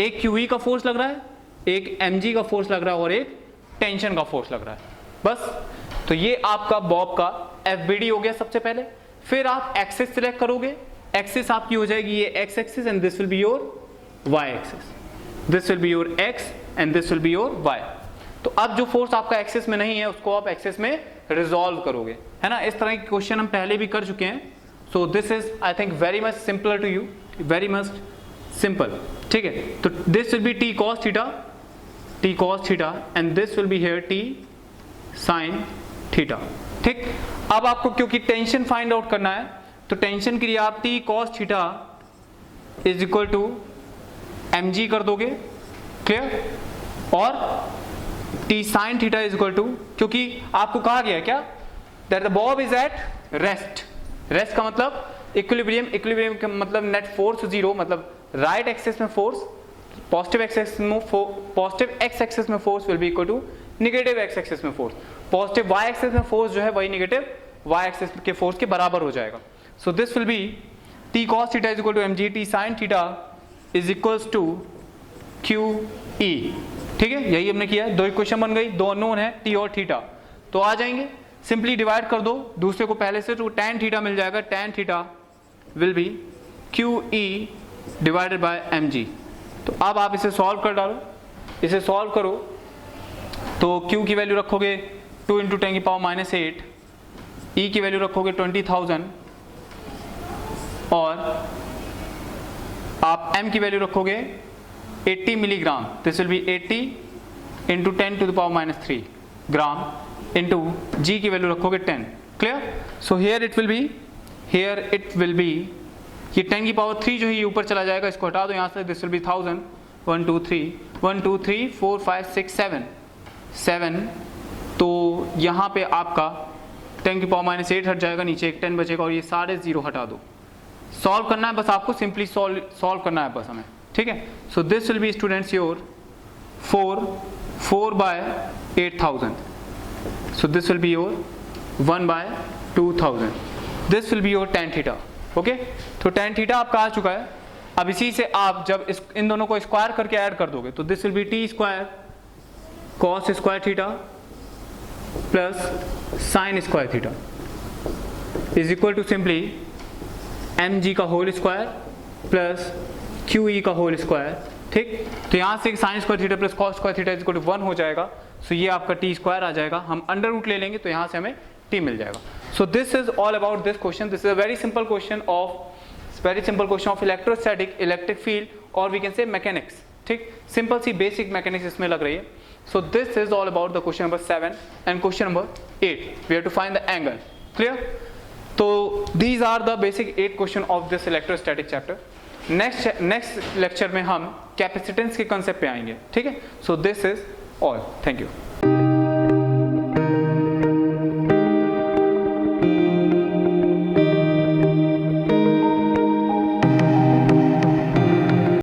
एक QE का फोर्स लग रहा है, एक mg का फोर्स लग रहा है और एक टेंशन का फोर्स लग रहा है, बस। तो ये आपका बॉब का FBD हो गया सबसे पहले। फिर आप एक्सिस सिलेक्ट करोगे, एक्सिस आपकी हो जाएगी ये x axis and this will be your y axis, this will be your x and this will be your y। तो अब जो फोर्स आपका एक्सिस में नहीं है उसको आप एक्सिस में रिजॉल्व करोगे, है ना। इस तरह के क्वेश्चन हम पहले भी कर चुके हैं। So this is I think very much simpler to you, very much simple, ठीक है। तो this will be T cos theta and this will be here T sine theta, ठीक। अब आपको क्योंकि टेंशन फाइंड आउट करना है तो टेंशन के लिए आप T cos theta is equal to mg कर दोगे, क्लियर, और T sine theta is equal to, क्योंकि आपको कहा गया क्या that the bob is at rest का मतलब इक्विलिब्रियम का मतलब नेट फोर्स जीरो, मतलब राइट एक्सिस में फोर्स, पॉजिटिव एक्स एक्सिस में force will be equal to negative x axis में फोर्स, पॉजिटिव वाई एक्सिस में फोर्स जो है वही नेगेटिव वाई एक्सिस के फोर्स के बराबर हो जाएगा। So this will be T cos theta is equal to mg T sine theta is equals to QE, ठीक है। यही हमने किया है, दो इक्वेशन बन गई, दो अननोन है टी और थीटा, तो आ जाएंगे, सिंपली डिवाइड कर दो दूसरे को पहले से, तो tan थीटा मिल जाएगा, tan theta will B QE divided by mg। तो अब आप इसे सॉल्व कर डालो, इसे सॉल्व करो तो Q की वैल्यू रखोगे 2 × 10⁻⁸, E की वैल्यू रखोगे 20,000 और आप M की वैल्यू रखोगे 80 milligram, this will B 80 × 10⁻³ gram into G की वैल्यू रखोगे 10, clear. So here it will B ये 10⁻³ जो है ये ऊपर चला जाएगा, इसको हटा दो यहाँ से, दिस विल बी 1000, 1 2 3 4 5 6 7, तो यहाँ पे आपका 10⁻⁸ हट जाएगा, नीचे एक 10 बचेगा और ये सारे जीरो हटा दो। सॉल्व करना है बस आपको, सिंपली सॉल्व करना है बस हमें, ठीक है। So this will be students your 4/8000, so this will be your 1/2000, this will be your tan theta, okay. तो tan थीटा आपका आ चुका है। अब इसी से आप जब इन दोनों को स्क्वायर करके ऐड कर दोगे तो this will be T square cos square theta plus sine square theta is equal to simply mg का होल स्क्वायर प्लस QE का होल स्क्वायर, ठीक। तो यहाँ से sine square theta plus cos square theta is equal to 1 हो जाएगा, सो ये आपका टी स्क्वायर आ जाएगा, हम अंडर रूट ले लेंगे तो यहाँ से हमें टी मिल जाएगा। So this is all about this question, this is a very simple question of electrostatic, electric field और वी कैन से मैकेनिक्स, ठीक। सिंपल सी बेसिक मैकेनिक्स इसमें लग रही है। So this is all about the question number 7 and question number 8, we have to find the angle, clear. तो these are the basic 8 question of this electrostatic chapter. Next lecture में हम capacitance के concept पे आएंगे, ठीक है। So this is all, thank you.